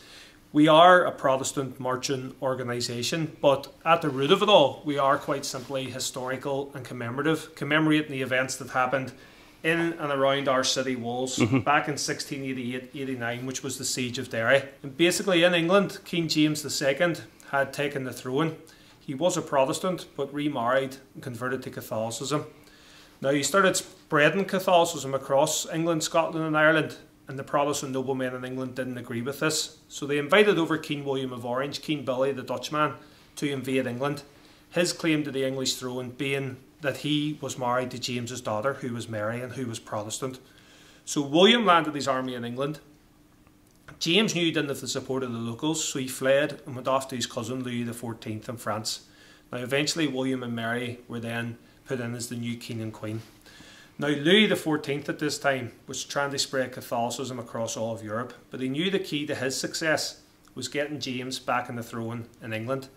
We are a Protestant marching organisation, but at the root of it all, we are quite simply historical and commemorative, commemorating the events that happened in and around our city walls back in 1688-89, which was the Siege of Derry. And basically in England, King James II had taken the throne. He was a Protestant, but remarried and converted to Catholicism. Now he started spreading Catholicism across England, Scotland and Ireland, and the Protestant noblemen in England didn't agree with this. So they invited over King William of Orange, King Billy the Dutchman, to invade England. His claim to the English throne being that he was married to James's daughter, who was Mary and who was Protestant. So William landed his army in England. James knew he didn't have the support of the locals, so he fled and went off to his cousin Louis XIV in France. Now eventually William and Mary were then put in as the new king and queen. Now Louis XIV at this time was trying to spread Catholicism across all of Europe, but he knew the key to his success was getting James back on the throne in England.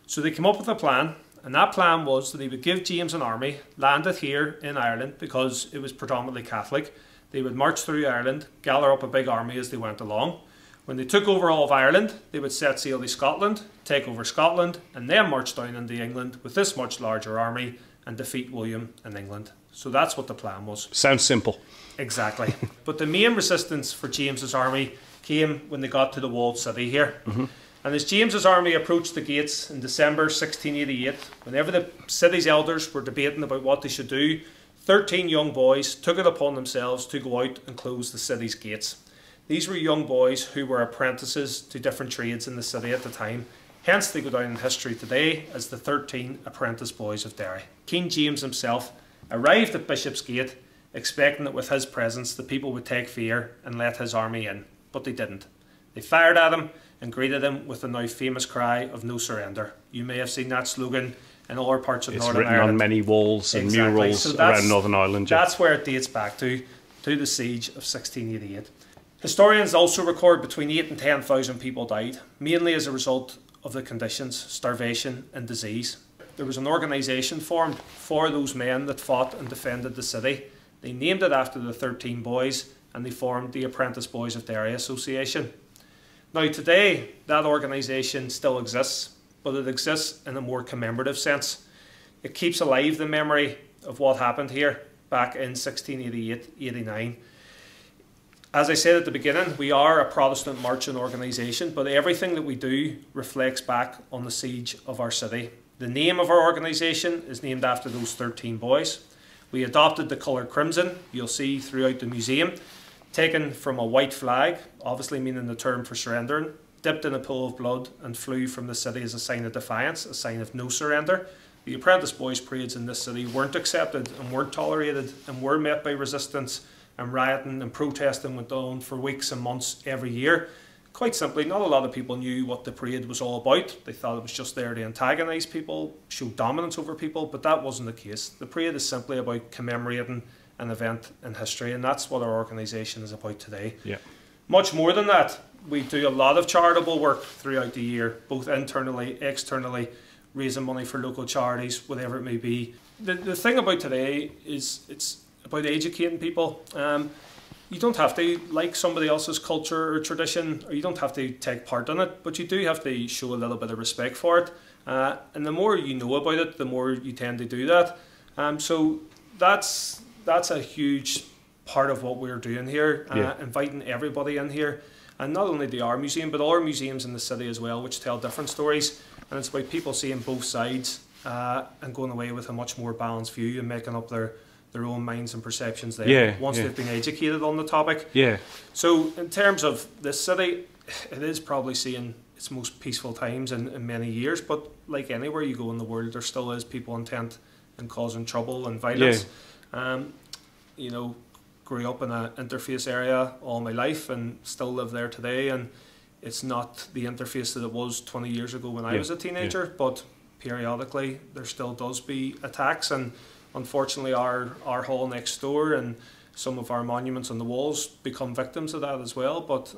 So they came up with a plan, and that plan was that he would give James an army, landed here in Ireland because it was predominantly Catholic. They would march through Ireland, gather up a big army as they went along. When they took over all of Ireland, they would set sail to Scotland, take over Scotland, and then march down into England with this much larger army and defeat William in England. So that's what the plan was. Sounds simple. Exactly. But the main resistance for James's army came when they got to the walled city here. And as James's army approached the gates in December 1688, whenever the city's elders were debating about what they should do, 13 young boys took it upon themselves to go out and close the city's gates. These were young boys who were apprentices to different trades in the city at the time. Hence they go down in history today as the 13 Apprentice Boys of Derry. King James himself arrived at Bishopsgate expecting that with his presence the people would take fear and let his army in, but they didn't. They fired at him and greeted him with the now famous cry of no surrender. You may have seen that slogan in all parts of Northern Ireland. It's written on many walls and murals around Northern Ireland. Yeah. That's where it dates back to the siege of 1688. Historians also record between 8,000 and 10,000 people died, mainly as a result of the conditions, starvation and disease. There was an organisation formed for those men that fought and defended the city. They named it after the 13 boys and they formed the Apprentice Boys of Derry Association. Now today that organisation still exists, but it exists in a more commemorative sense. It keeps alive the memory of what happened here back in 1688-89. As I said at the beginning, we are a Protestant marching organisation, but everything that we do reflects back on the siege of our city. The name of our organisation is named after those 13 boys. We adopted the colour crimson, you'll see throughout the museum, taken from a white flag, obviously meaning the term for surrendering, dipped in a pool of blood and flew from the city as a sign of defiance, a sign of no surrender. The Apprentice Boys parades in this city weren't accepted and weren't tolerated and were met by resistance, and rioting and protesting went on for weeks and months every year. Quite simply, not a lot of people knew what the parade was all about. They thought it was just there to antagonise people, show dominance over people, but that wasn't the case. The parade is simply about commemorating an event in history, and that's what our organisation is about today. Yeah. Much more than that, we do a lot of charitable work throughout the year, both internally, externally, raising money for local charities, whatever it may be. The thing about today is it's about educating people. You don't have to like somebody else's culture or tradition, or you don't have to take part in it, but you do have to show a little bit of respect for it. And the more you know about it, the more you tend to do that. So that's a huge part of what we're doing here, inviting everybody in here. And not only the Our Museum, but all our museums in the city as well, which tell different stories. And it's about people seeing both sides and going away with a much more balanced view and making up their own minds and perceptions there once they've been educated on the topic. Yeah. So in terms of this city, it is probably seeing its most peaceful times in many years, but like anywhere you go in the world, there still is people intent in causing trouble and violence. You know, grew up in an interface area all my life and still live there today, and it's not the interface that it was 20 years ago when I was a teenager, but periodically there still does be attacks, and unfortunately our hall next door and some of our monuments on the walls become victims of that as well, but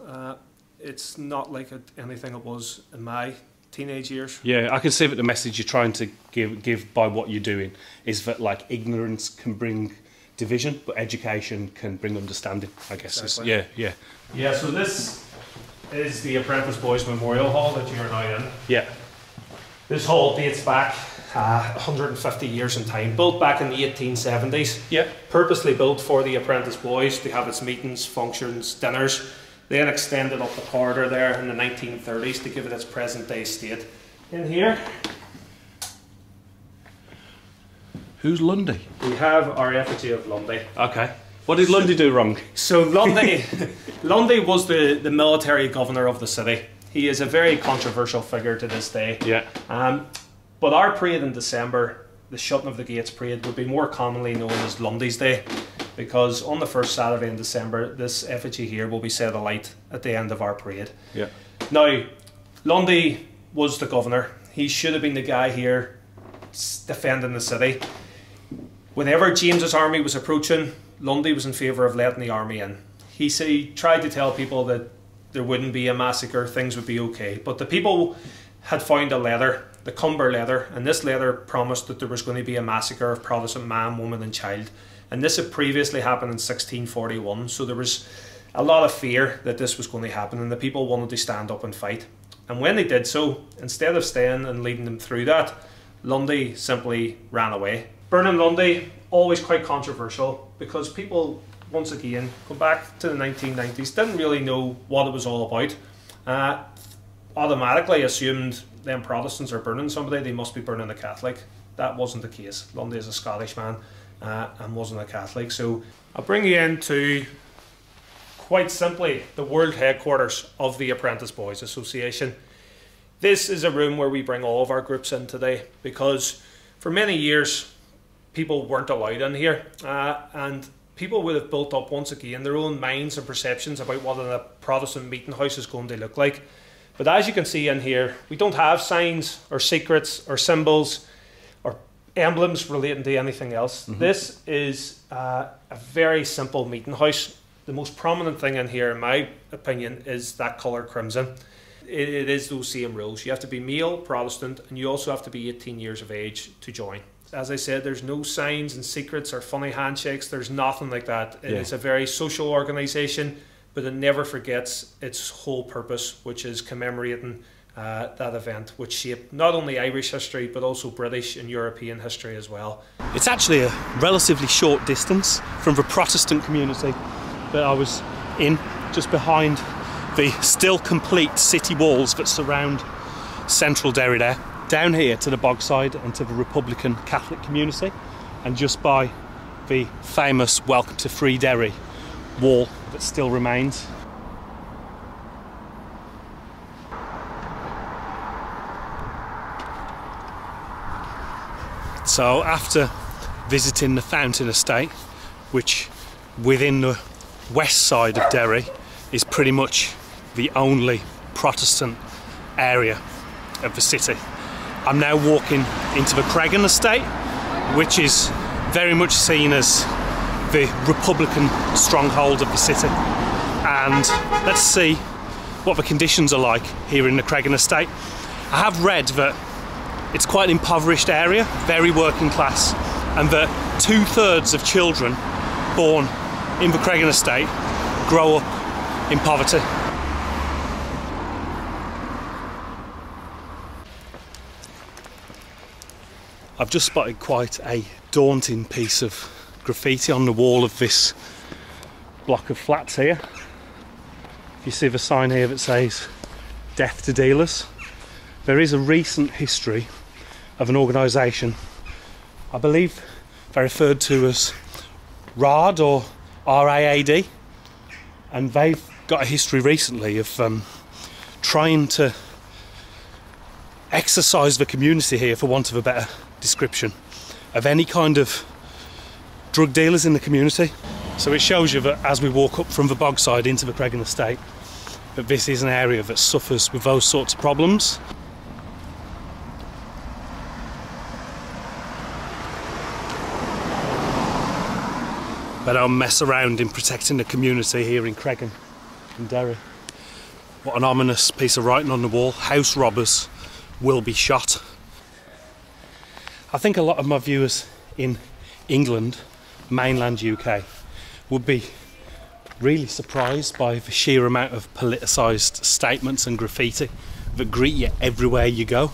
it's not like anything it was in my teenage years. Yeah, I can see that the message you're trying to give by what you're doing is that like ignorance can bring division, but education can bring understanding, I guess. Exactly. Yeah, so this is the Apprentice Boys Memorial Hall that you're now in. Yeah. This hall dates back 150 years in time, built back in the 1870s. Yeah. Purposely built for the Apprentice Boys to have its meetings, functions, dinners. Then extended up the corridor there in the 1930s to give it its present day state. In here, who's Lundy? We have our effigy of Lundy. Okay. What did Lundy do wrong? So Lundy was the military governor of the city. He is a very controversial figure to this day. Yeah. But our parade in December, the shutting of the gates parade, would be more commonly known as Lundy's Day, because on the first Saturday in December, this effigy here will be set alight at the end of our parade. Yeah. Now, Lundy was the governor. He should have been the guy here defending the city. Whenever James's army was approaching, Lundy was in favour of letting the army in. He tried to tell people that there wouldn't be a massacre, things would be okay. But the people had found a letter, the Cumber letter, and this letter promised that there was going to be a massacre of Protestant man, woman and child. And this had previously happened in 1641, so there was a lot of fear that this was going to happen, and the people wanted to stand up and fight. And when they did so, instead of staying and leading them through that, Lundy simply ran away. Burning Lundy, always quite controversial, because people, once again, go back to the 1990s, didn't really know what it was all about. Automatically assumed them Protestants are burning somebody, they must be burning a Catholic. That wasn't the case. Lundy is a Scottish man and wasn't a Catholic. So I'll bring you into, quite simply, the world headquarters of the Apprentice Boys Association. This is a room where we bring all of our groups in today, because for many years people weren't allowed in here, and people would have built up once again their own minds and perceptions about what a Protestant meeting house is going to look like. But as you can see in here, we don't have signs or secrets or symbols or emblems relating to anything else. This is a very simple meeting house. The most prominent thing in here, in my opinion, is that colour crimson. It is those same rules. You have to be male, Protestant, and you also have to be 18 years of age to join. As I said, there's no signs and secrets or funny handshakes. There's nothing like that. It is a very social organisation, but it never forgets its whole purpose, which is commemorating that event, which shaped not only Irish history, but also British and European history as well. It's actually a relatively short distance from the Protestant community that I was in, just behind the still complete city walls that surround central Derry there, down here to the Bogside and to the Republican Catholic community, and just by the famous Welcome to Free Derry wall that still remains. So after visiting the Fountain Estate, which within the west side of Derry is pretty much the only Protestant area of the city, I'm now walking into the Cregan Estate, which is very much seen as the Republican stronghold of the city. And let's see what the conditions are like here in the Cregan Estate. I have read that it's quite an impoverished area, very working class, and that 2/3 of children born in the Cregan Estate grow up in poverty. I've just spotted quite a daunting piece of graffiti on the wall of this block of flats here. You see the sign here that says "Death to Dealers." There is a recent history of an organisation, I believe they're referred to as RAD or RAAD, and they've got a history recently of trying to exercise the community here, for want of a better description, of any kind of drug dealers in the community. So it shows you that as we walk up from the Bogside into the Cregan Estate, that this is an area that suffers with those sorts of problems. They don't mess around in protecting the community here in Cregan and Derry. What an ominous piece of writing on the wall: house robbers will be shot. I think a lot of my viewers in England, mainland UK, would be really surprised by the sheer amount of politicised statements and graffiti that greet you everywhere you go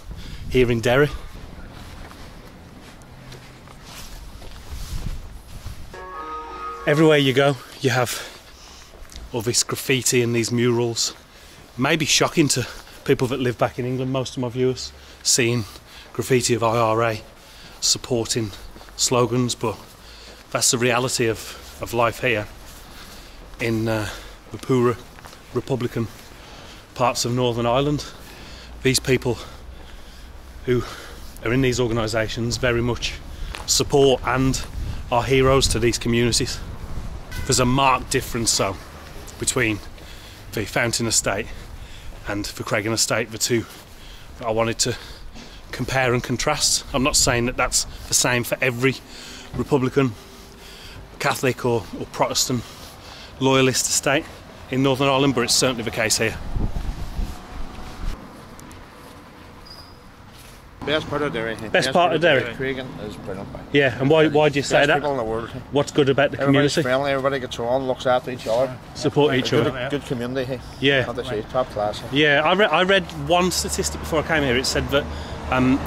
here in Derry. Everywhere you go, you have all this graffiti and these murals. Maybe shocking to people that live back in England, most of my viewers, seeing graffiti of IRA supporting slogans, but that's the reality of life here in the poorer Republican parts of Northern Ireland. These people who are in these organisations very much support and are heroes to these communities. There's a marked difference though between the Fountain Estate and the Cregan Estate, the two that I wanted to compare and contrast. I'm not saying that that's the same for every Republican, Catholic or Protestant loyalist estate in Northern Ireland, but it's certainly the case here. Best part of Derry. Best part of Derry. Cregan is brilliant. Yeah, and why do you say Best that? people in the world. What's good about the Everybody's community? friendly, everybody gets on, looks after each other. Support each other. Good community here. Yeah. Not to say, top class. Yeah, I read one statistic before I came here. It said that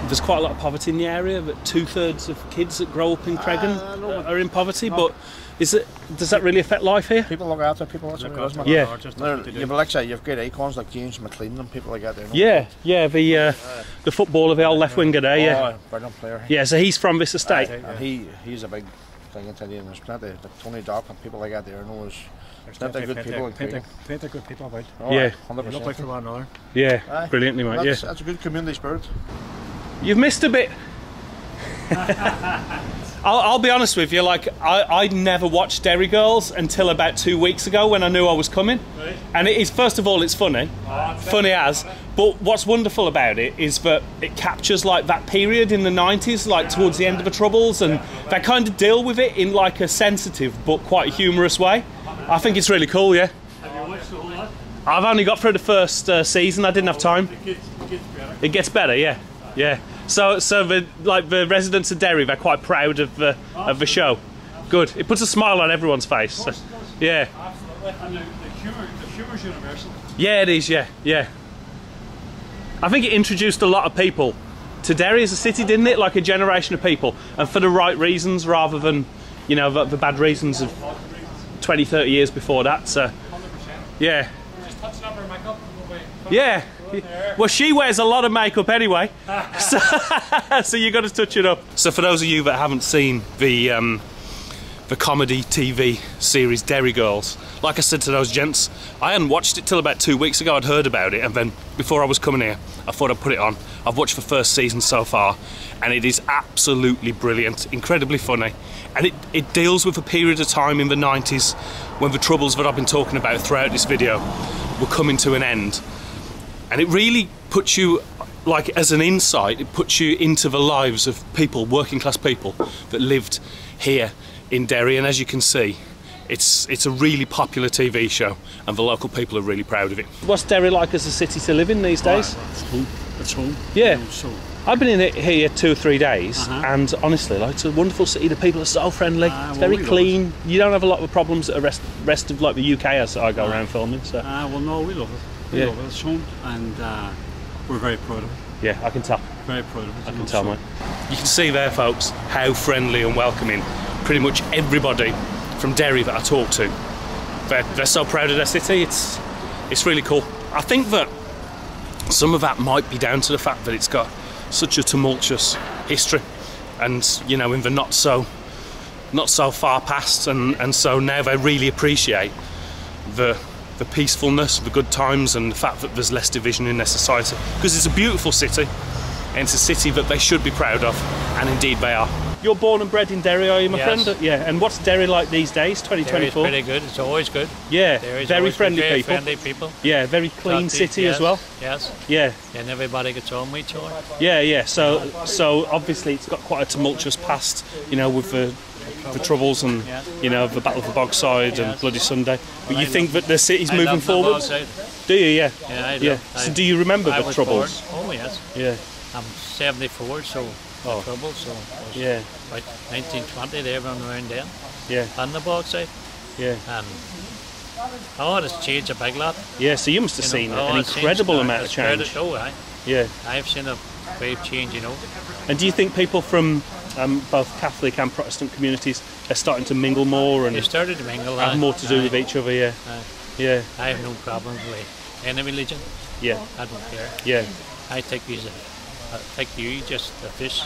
there's quite a lot of poverty in the area, that 2/3 of kids that grow up in Cregan are in poverty, but does that really affect life here? People look after people, that's what it is. Yeah. You've got icons like James McLean and people like that there. Yeah, the footballer, the old left winger there, yeah. Oh, brilliant player. Yeah, so he's from this estate. And he's a big thing in Italian. There's plenty, like Tony Dock and people like that there. There's plenty good people in Cregan. Plenty good people about. Oh, Yeah. 100%. They look like for one another. Yeah, brilliantly, mate. Yeah. That's a good community spirit. You've missed a bit. I'll be honest with you, like, I'd never watched Derry Girls until about 2 weeks ago when I knew I was coming. Right. And it is, first of all, it's funny. Funny as. But what's wonderful about it is that it captures, like, that period in the 90s, like, towards the end of the Troubles, and they kind of deal with it in, like, a sensitive but quite humorous way. I think it's really cool, yeah. Have you watched the whole lot? I've only got through the first season. I didn't have time. It gets better. It gets better, yeah, yeah. So the residents of Derry, they're quite proud of the show. Good. It puts a smile on everyone's face. So, yeah. Absolutely. And the humour's universal. Yeah, it is. Yeah, yeah. I think it introduced a lot of people to Derry as a city, didn't it? Like a generation of people, and for the right reasons, rather than, you know, the bad reasons of 20, 30 years before that. So, 100%. yeah. Just touching up her makeup. Yeah. Well, she wears a lot of makeup anyway, so you got to touch it up. So for those of you that haven't seen the comedy TV series Derry Girls, like I said to those gents, I hadn't watched it till about 2 weeks ago. I'd heard about it, and then before I was coming here, I thought I'd put it on. I've watched the first season so far, and it is absolutely brilliant, incredibly funny, and it deals with a period of time in the 90s when the Troubles that I've been talking about throughout this video were coming to an end. And it really puts you, like, as an insight, it puts you into the lives of people, working class people that lived here in Derry. And as you can see, it's a really popular TV show, and the local people are really proud of it. What's Derry like as a city to live in these days? It's home. It's home. Yeah. You know, so I've been in it here 2 or 3 days, and honestly, like, it's a wonderful city. The people are so friendly. It's very clean. You don't have a lot of problems that the rest of, like, the UK as I go around filming. So. well, no, we love it. We love it. It's home, and we're very proud of it. Yeah, I can tell. Very proud of it. I can tell, mate. You can see there, folks, how friendly and welcoming pretty much everybody from Derry that I talk to. They're so proud of their city. It's really cool. I think that some of that might be down to the fact that it's got such a tumultuous history, and, you know, in the not so far past, and so now they really appreciate the peacefulness, the good times, and the fact that there's less division in their society, because it's a beautiful city, and it's a city that they should be proud of, and indeed they are. You're born and bred in Derry, are you, my friend? Yeah. And what's Derry like these days, 2024? Derry's pretty good. It's always good. Yeah. Derry's very friendly very people. Friendly people. Yeah. Very clean city as well. Yes. Yeah. And everybody gets on with each other. Yeah. Yeah. So obviously it's got quite a tumultuous past, you know, with the Troubles and, you know, the Battle of the Bogside and Bloody Sunday. But you think that the city's moving forward? Do you? Yeah. Yeah. So do you remember the Troubles? Born. Oh yes. Yeah. I'm 74, so the Troubles. So yeah. Like 1920, they everyone around then. Yeah. On the Bogside. Yeah. And it's changed a big lot. Yeah. So you must have seen an incredible amount of change. Yeah. I've seen a great change, you know. And do you think people from both Catholic and Protestant communities are starting to mingle more and they started to mingle, have more to do with each other? Yeah. Yeah. I have no problems with any religion. Yeah. I don't care. Yeah. I take you just a fish,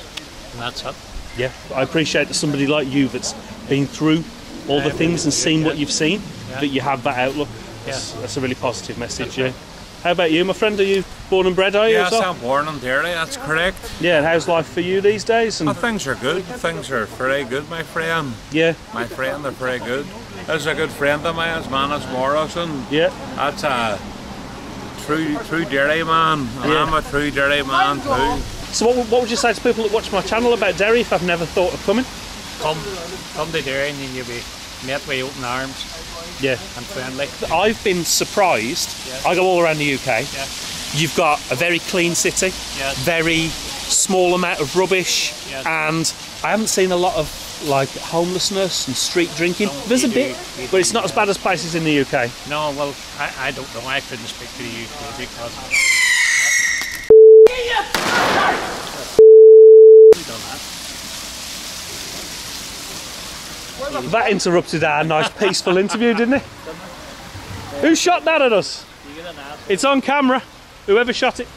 and that's it. Yeah. I appreciate that somebody like you that's been through all the things and seen what you've seen, that you have that outlook. That's a really positive message. Yeah. How about you, my friend? Are you born and bred, are you? Yes, I'm born in Derry, that's correct. Yeah, and how's life for you these days? And things are good. Things are very good, my friend. Yeah. My friend, they're very good. There's a good friend of mine, his man is Morrison. Yeah. That's a true Derry man, and I'm a true Derry man too. So what would you say to people that watch my channel about Derry if I've never thought of coming? Come to Derry and you'll be met with open arms. Yeah. And friendly. I've been surprised. I go all around the UK. Yeah. You've got a very clean city, very small amount of rubbish, and I haven't seen a lot of, like, homelessness and street drinking. There's a bit, but it's not as bad as places in the UK. No, well, I don't know. I couldn't speak to the UK because that interrupted our nice peaceful interview, didn't it? Who shot that at us? It's on camera. Whoever shot it.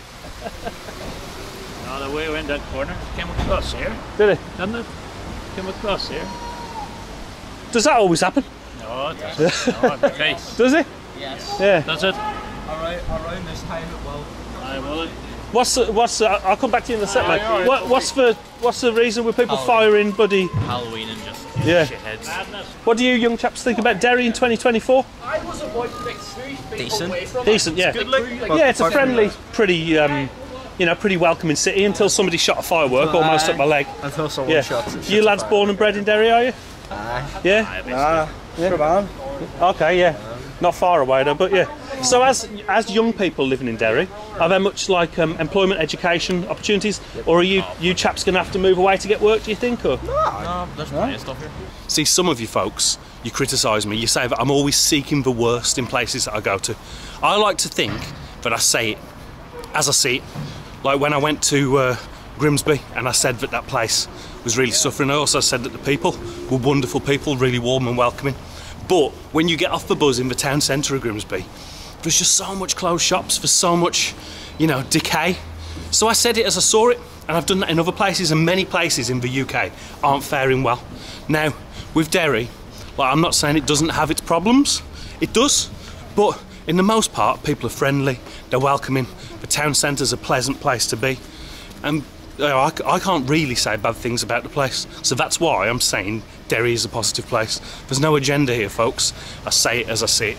No, the way we went that corner came across here. Did it? Didn't it? Came across here. Does that always happen? No, it doesn't. No, okay. Does it? Yes. Yeah. Does it? Around this time it will. I will it. I'll come back to you in a sec, mate. What's the reason with people firing bloody Halloween and just shitheads? What do you young chaps think about Derry in 2024? Decent, yeah. Yeah, it's a friendly, pretty, pretty welcoming city until somebody shot a firework almost up my leg. Until someone shot. You lads born and bred in Derry, are you? Yeah. Okay, yeah. Not far away though, but yeah. So as young people living in Derry, are there much like employment, education opportunities, or are you chaps going to have to move away to get work, do you think? Or? No, there's plenty of stuff here. See, some of you folks, you criticise me, you say that I'm always seeking the worst in places that I go to. I like to think that I say it as I see it. Like when I went to Grimsby and I said that place was really suffering, I also said that the people were wonderful people, really warm and welcoming. But when you get off the bus in the town centre of Grimsby, there's just so much closed shops, there's so much, decay. So I said it as I saw it, and I've done that in other places, and many places in the UK aren't faring well. Now, with Derry, I'm not saying it doesn't have its problems, it does, but in the most part, people are friendly, they're welcoming, the town centre's a pleasant place to be, and I can't really say bad things about the place, so that's why I'm saying Derry is a positive place. There's no agenda here, folks. I say it as I see it.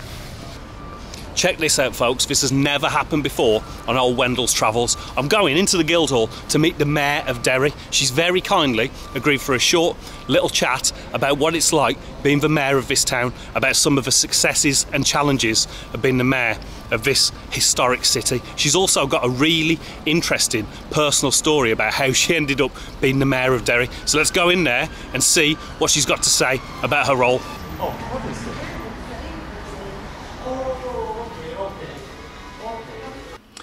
Check this out, folks. This has never happened before on Old Wendell's Travels. I'm going into the Guildhall to meet the Mayor of Derry. She's very kindly agreed for a short little chat about what it's like being the Mayor of this town, about some of the successes and challenges of being the Mayor of this historic city. She's also got a really interesting personal story about how she ended up being the Mayor of Derry. So let's go in there and see what she's got to say about her role. Oh, what is this?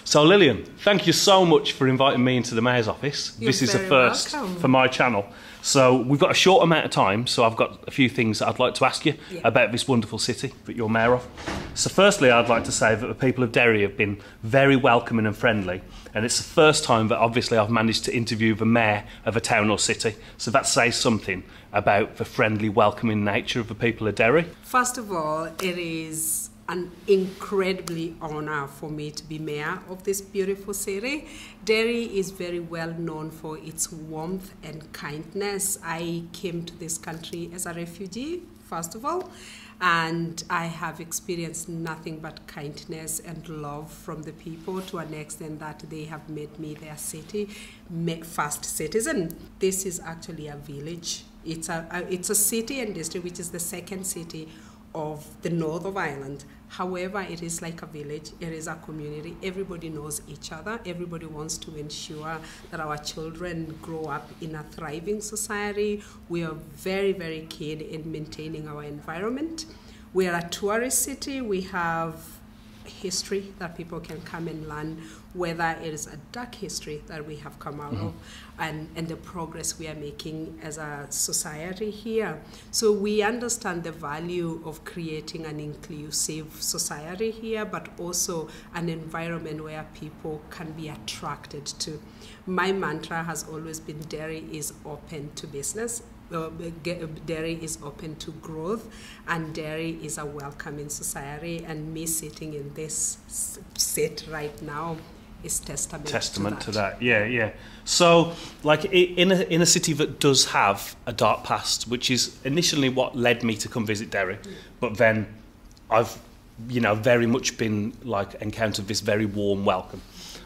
So Lillian, thank you so much for inviting me into the Mayor's office. This is a first for my channel. So we've got a short amount of time, so I've got a few things that I'd like to ask you about this wonderful city that you're Mayor of. So firstly, I'd like to say that the people of Derry have been very welcoming and friendly, and it's the first time that obviously I've managed to interview the Mayor of a town or city. So that says something about the friendly, welcoming nature of the people of Derry. First of all, it is an incredibly honor for me to be mayor of this beautiful city. Derry is very well known for its warmth and kindness. I came to this country as a refugee, first of all, and I have experienced nothing but kindness and love from the people to an extent that they have made me their city first citizen. This is actually a village. It's a city and district which is the second city of the north of Ireland. However, it is like a village, it is a community, everybody knows each other, everybody wants to ensure that our children grow up in a thriving society. We are very, very keen in maintaining our environment. We are a tourist city, we have history that people can come and learn, whether it is a dark history that we have come out of and the progress we are making as a society here. So we understand the value of creating an inclusive society here, but also an environment where people can be attracted to. My mantra has always been Derry is open to business. Derry is open to growth, and Derry is a welcoming society, and me sitting in this seat right now is testament to that. Yeah. So, like in a city that does have a dark past, which is initially what led me to come visit Derry, but then I've very much been encountered this very warm welcome.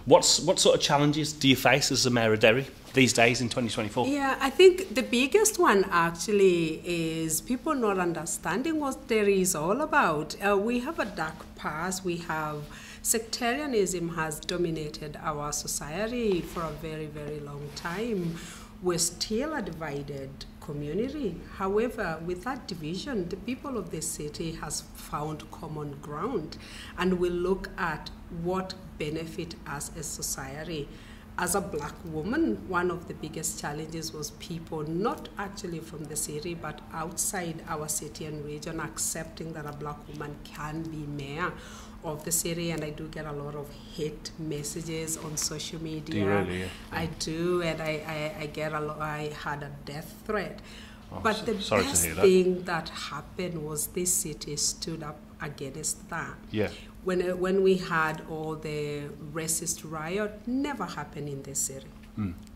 What sort of challenges do you face as the Mayor of Derry these days in 2024? Yeah, I think the biggest one actually is people not understanding what Derry is all about. We have a dark past. We have sectarianism has dominated our society for a very, very long time. We're still a divided community. However, with that division, the people of this city has found common ground, and we look at what benefit us as society. As a black woman, one of the biggest challenges was people not actually from the city, but outside our city and region accepting that a black woman can be mayor of the city. And I do get a lot of hate messages on social media. Do you really? Yeah. I do, and I get a lot. I had a death threat. Oh, but the best thing that happened was this city stood up against that. Yeah. When we had all the racist riot, never happened in this city.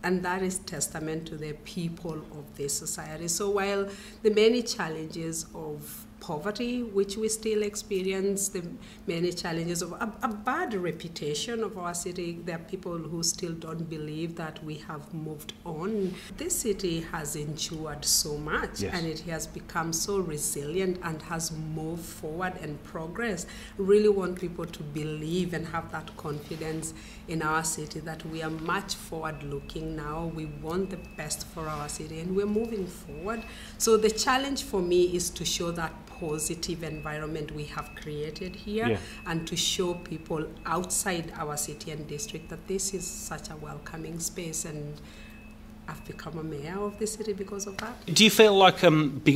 And that is testament to the people of this society. So while the many challenges of poverty, which we still experience, the many challenges of a bad reputation of our city, there are people who still don't believe that we have moved on. This city has endured so much, and it has become so resilient and has moved forward and progressed. Really want people to believe and have that confidence in our city that we are much forward looking now. We want the best for our city and we're moving forward. So the challenge for me is to show that positive environment we have created here, and to show people outside our city and district that this is such a welcoming space, and I've become a mayor of the city because of that. Do you feel like,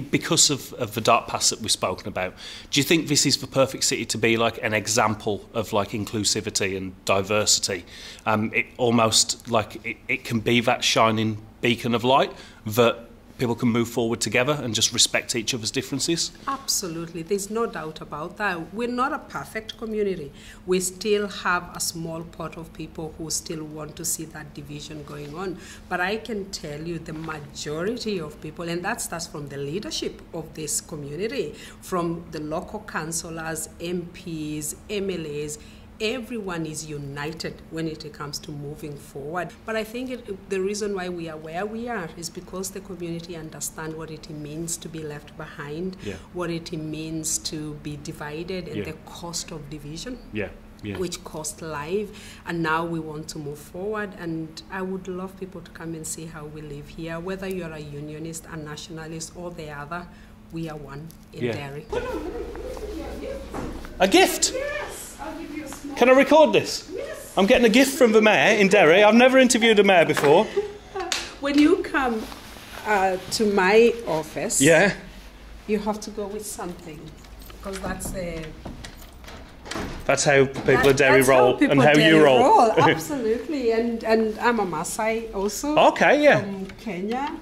because of the dark past that we've spoken about, do you think this is the perfect city to be like an example of like inclusivity and diversity? It almost like it can be that shining beacon of light that people can move forward together and just respect each other's differences? Absolutely, there's no doubt about that. We're not a perfect community. We still have a small pot of people who still want to see that division going on. But I can tell you the majority of people, and that starts from the leadership of this community, from the local councillors, MPs, MLAs, everyone is united when it comes to moving forward. But I think the reason why we are where we are is because the community understands what it means to be left behind, what it means to be divided, and the cost of division, which cost life. And now we want to move forward, and I would love people to come and see how we live here. Whether you're a unionist, a nationalist, or the other, we are one in Derry. A gift? Yes, I'll give you a small. Can I record this? Yes. I'm getting a gift from the mayor in Derry. I've never interviewed a mayor before. When you come to my office, you have to go with something, because that's how people at Derry roll, and how you roll. Absolutely, and I'm a Maasai also. Okay, from Kenya.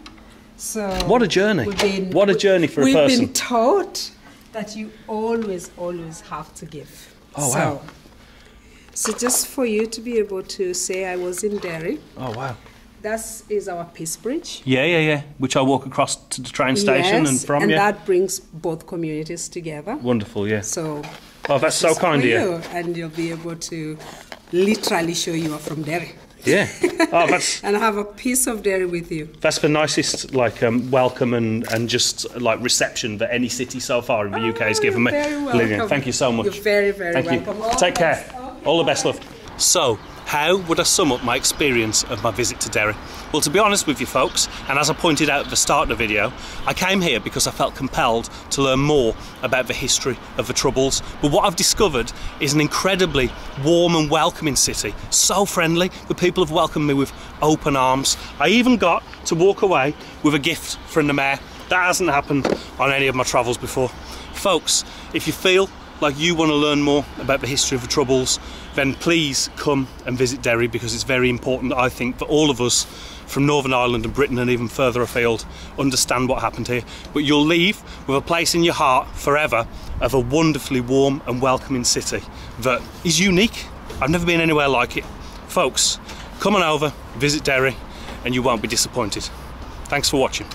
So what a journey! What a journey for a person. We've been taught that you always have to give. Oh wow! So just for you to be able to say I was in Derry. Oh wow! That is our Peace Bridge. Yeah. Which I walk across to the train station and from. And that brings both communities together. Wonderful, yeah. So. Oh, that's so kind of you. And you'll be able to literally show you are from Derry. Yeah. Oh, that's. And have a piece of Derry with you. That's the nicest, like, welcome and just like reception that any city so far in the UK has given me. Very welcome. Lillian, thank you so much. You're very, very welcome. Thank you. Take care. Okay. All the best, love. So, how would I sum up my experience of my visit to Derry? Well, to be honest with you folks, and as I pointed out at the start of the video, I came here because I felt compelled to learn more about the history of the Troubles. But what I've discovered is an incredibly warm and welcoming city, so friendly. The people have welcomed me with open arms. I even got to walk away with a gift from the mayor. That hasn't happened on any of my travels before. Folks, if you feel like you want to learn more about the history of the Troubles, then please come and visit Derry, because it's very important, I think, that all of us from Northern Ireland and Britain and even further afield understand what happened here. But you'll leave with a place in your heart forever of a wonderfully warm and welcoming city that is unique. I've never been anywhere like it. Folks, come on over, visit Derry, and you won't be disappointed. Thanks for watching.